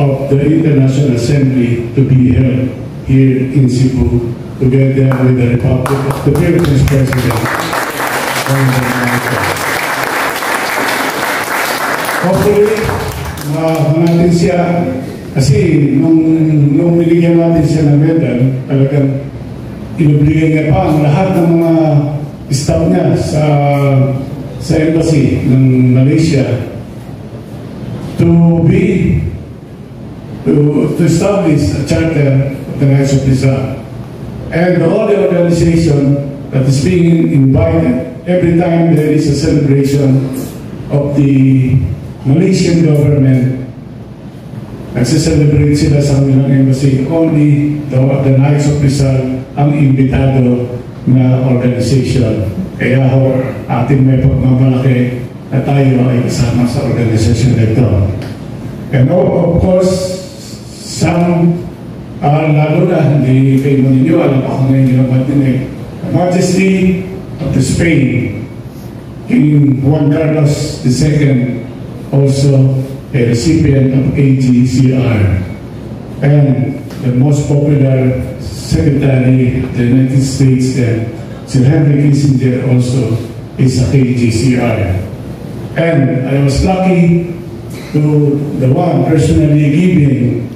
of the International Assembly to be held here in Cebu together with the Republic of the Philippines President. Hopefully, natin siya kasi nung binigyan natin siya ng medal, talagang inobligay niya pa ang lahat ng mga staff niya sa embassy ng Malaysia to establish a charter of the Knights of Rizal. And all the organization that is being invited every time there is a celebration of the Malaysian government, nagsiselebrate sila sa kanilang embassy. Only the Knights of Rizal ang imbitado na organization. Kaya ating may pagmamalaki na tayo ay kasama sa organisasyon na ito. And of course, some lalo na, hindi kayo maniniwala ako ngayon yung matinig. The Majesty of the Spain, King Juan Carlos II, also a recipient of AGCR. And the most popular Secretary of the United States then, Sir Henry Kissinger, also is a AGCR. And I was lucky to the one personally giving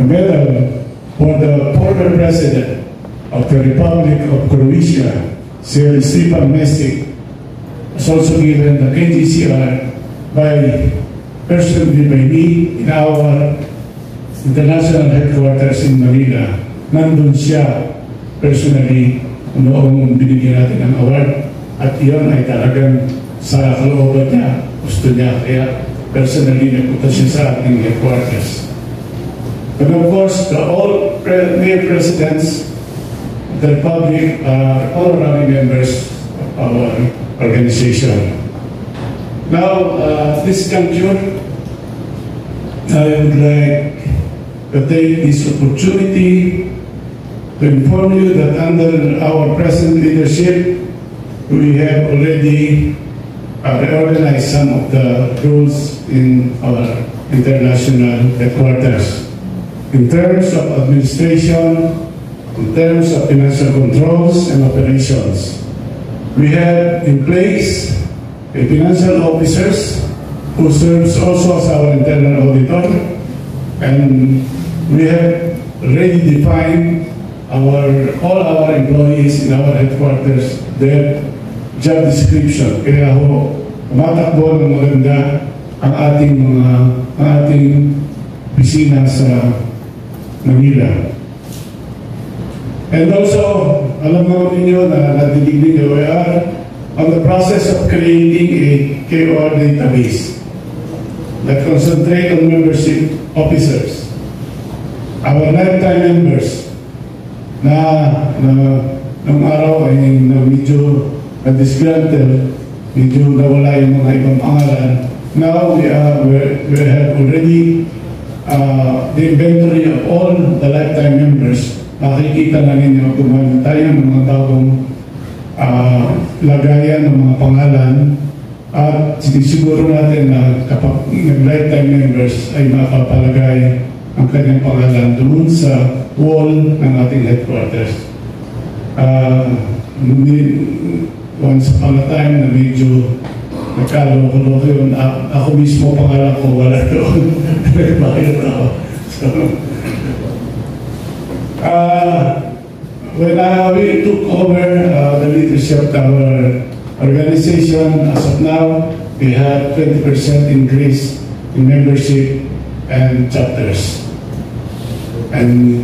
the medal for the former President of the Republic of Croatia, Sir Stefan Mesic, was also given the KGCR personally by me in our international headquarters in Manila. Nandun siya personally noong binigyan natin ng award at iyon ay talagang sa kalooban niya, gusto niya, kaya personally nagpunta siya sa ating headquarters. But of course, all mayor presidents of the Republic are honorary members of our organization. Now, at this juncture, I would like to take this opportunity to inform you that under our present leadership, we have already reorganized some of the rules in our international headquarters. In terms of administration, in terms of financial controls and operations, we have in place a financial officers who serves also as our internal auditor, and we have already defined all our employees in our headquarters, their job description. Kaya ho, tumatakbo ng maganda ang ating opisina sa Manila. And also, alam naman ninyo na nadidig ninyo, we are on the process of creating a KOR database that concentrate on membership officers. Our lifetime members na nung araw ay medyo na-disgruntled, medyo nawala yung mga ibang pangalan. Now we have already the inventory of all the lifetime members. Makikita na ninyo kung tayo ng mga bagong lagayan ng mga pangalan at siguro natin na kapag nag-lifetime members ay makapalagay ang kanyang pangalan doon sa wall ng ating headquarters. Once upon a time na medyo nagkaloko-loko yun, ako mismo pangalan ko wala doon. Nagbayad ako. So, when we took over the leadership of our organization, as of now, we have 20% increase in membership and chapters. And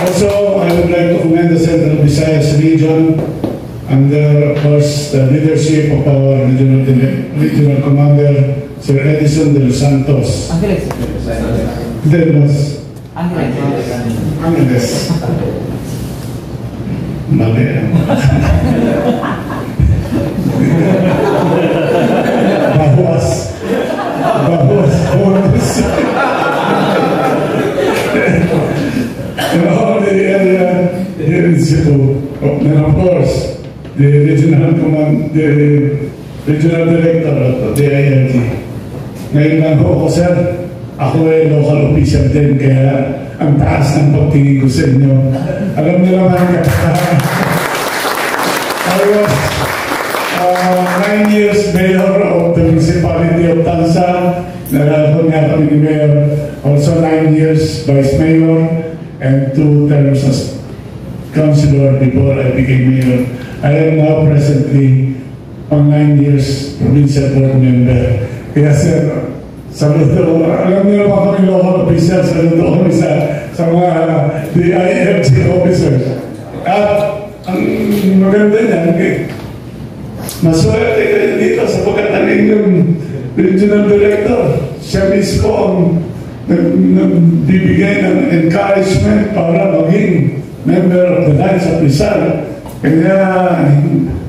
also, I would like to commend the Central Visayas region under, of course, the leadership of our regional commander, Sir Edison de los Santos. Angeles. Mali. Bahuas. And all the area here in Cebu. And of course, the regional director of the ILG. Ngayon lang ako, sir, ako ay local official din, kaya ang taas ng pagtingin ko sa inyo. Alam niyo naman, I was 9 years mayor of the municipality of Tansa. Nalalaman nga kami ni Mayor. Also 9 years vice mayor and 2 terms as councilor before I became mayor. I am now presently on 9 years provincial board member. Kaya sir, saludo, alam niyo naman kami local official, saludo kami sa mga DILG officers. At ang maganda niyan, maswerte kayo dito sapagkat ang inyong regional director, siya mismo ang nagbibigay ng encouragement para maging member of the Knights of Rizal. Kaya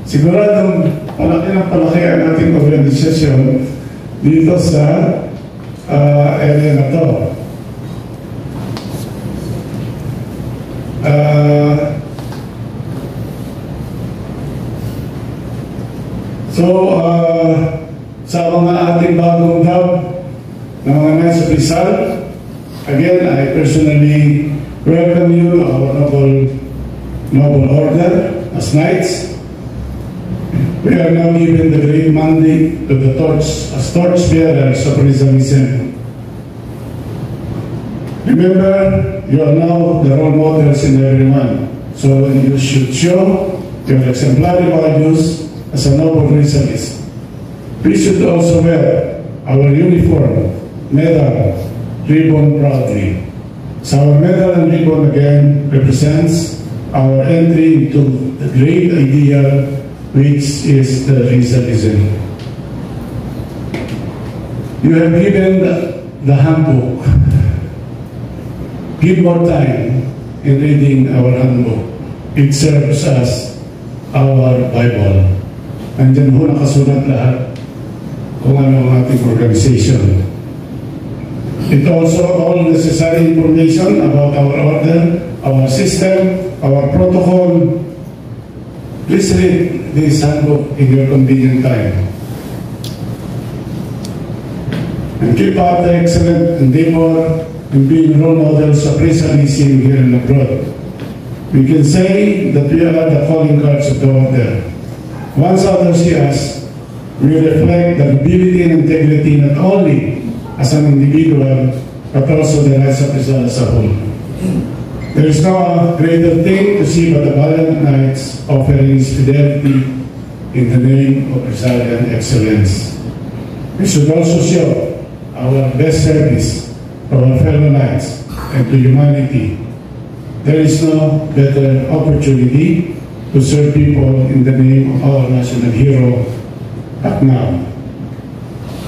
siguradong palaki ng palaki ang ating organisasyon dito sa area na to. Sa mga ating bagong dab ng mga Knights of Rizal, again, I personally welcome you to our noble order as Knights. We are now given the great mandate to the torch as torchbearers of Rizalism. Remember, you are now the role models in everyone. So you should show your exemplary values as a noble Rizalist. We should also wear our uniform, medal, ribbon proudly. So our medal and ribbon again represents our entry into the great ideal which is the Rizalism. You have given the handbook. Give more time in reading our handbook. It serves as our Bible. Andyan ho nakasulat lahat kung ano ang ating organization. It also all necessary information about our order, our system, our protocol. Please read this handbook in your convenient time. And keep up the excellent endeavor in being role models of Rizalism here and abroad. We can say that we are the calling cards of the order. Once others see us, we reflect the ability and integrity not only as an individual, but also the Knights of Rizal as a whole. There is no greater thing to see but the valiant knights offering his fidelity in the name of Rizalian excellence. We should also show our best service to our fellow knights and to humanity. There is no better opportunity to serve people in the name of our national hero but now.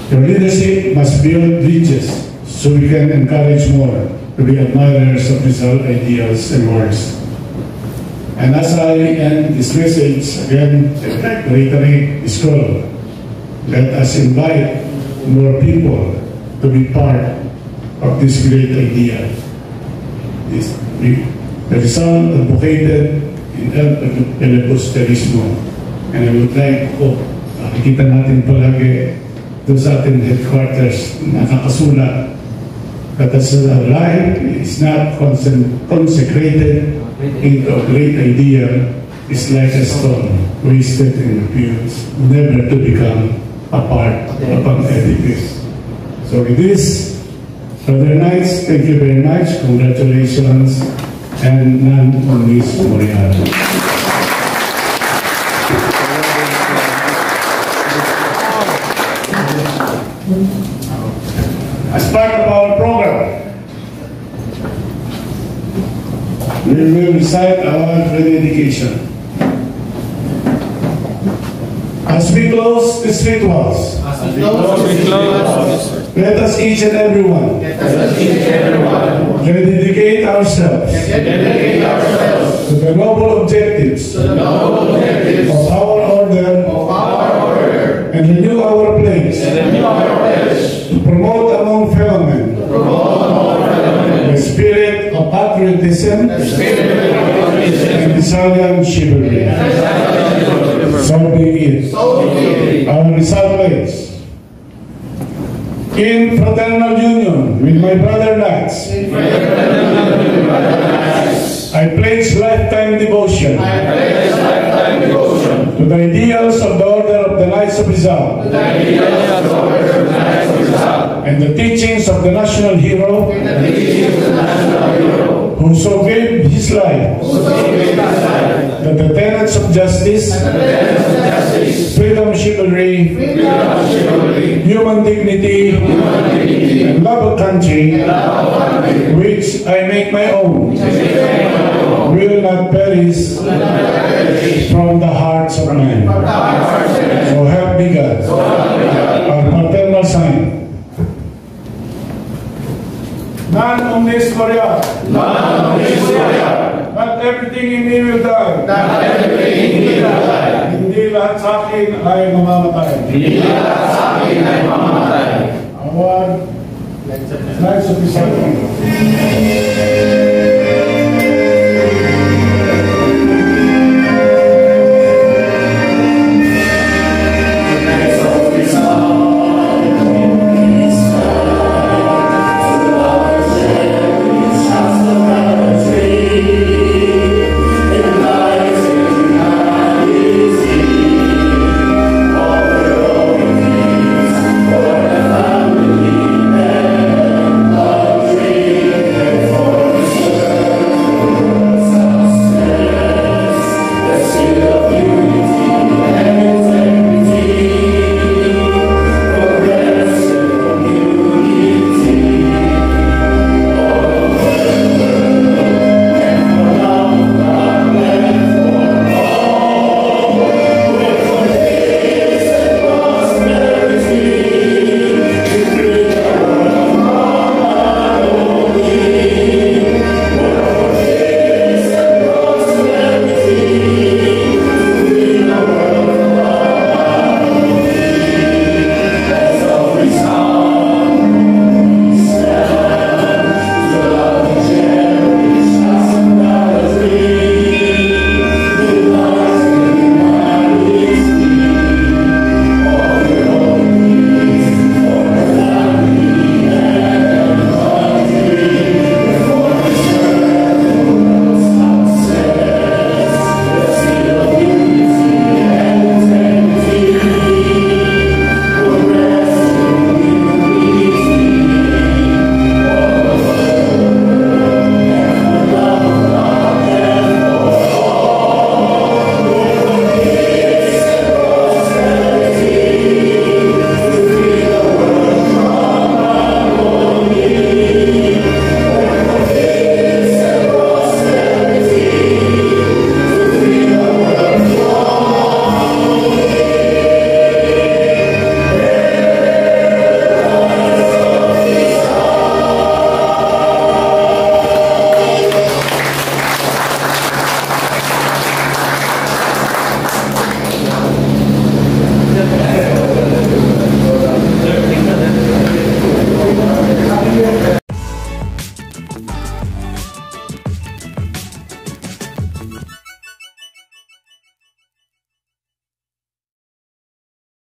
Your leadership must build bridges so we can encourage more to be admirers of Rizal ideals and works. And as I end this message, again, I'd like to reiterate this call. Let us invite more people to be part of this great idea. The Rizal advocated in filibusterismo. And I would like to makikita natin palagi doon sa ating headquarters nakakasulat that as a life is not consecrated into a great idea is like a stone wasted in the fields, never to become a part of an edifice. So with this, Brother Knights, thank you very much. Congratulations, and none on Miss Moriarty. As part of our program, we will recite our rededication. As we close these rituals, let us each and every one rededicate ourselves to the noble objectives of our order and renew our place to promote among fellow men the spirit of patriotism and Rizalian chivalry. So be it. Our Rizal ways. In fraternal union with my brother knights, I pledge lifetime devotion to the ideals of the Order of the Knights of Rizal and the teachings of the national hero who so gave his life that the tenets of justice, freedom, chivalry, human dignity, and love of country, which I make my own, will not perish from the hearts of men. So help me God. Our paternal sign. Non omnis moriar. Not everything in me will die. Hindi lahat sa akin ay mamamatay. Our Knights of Rizal.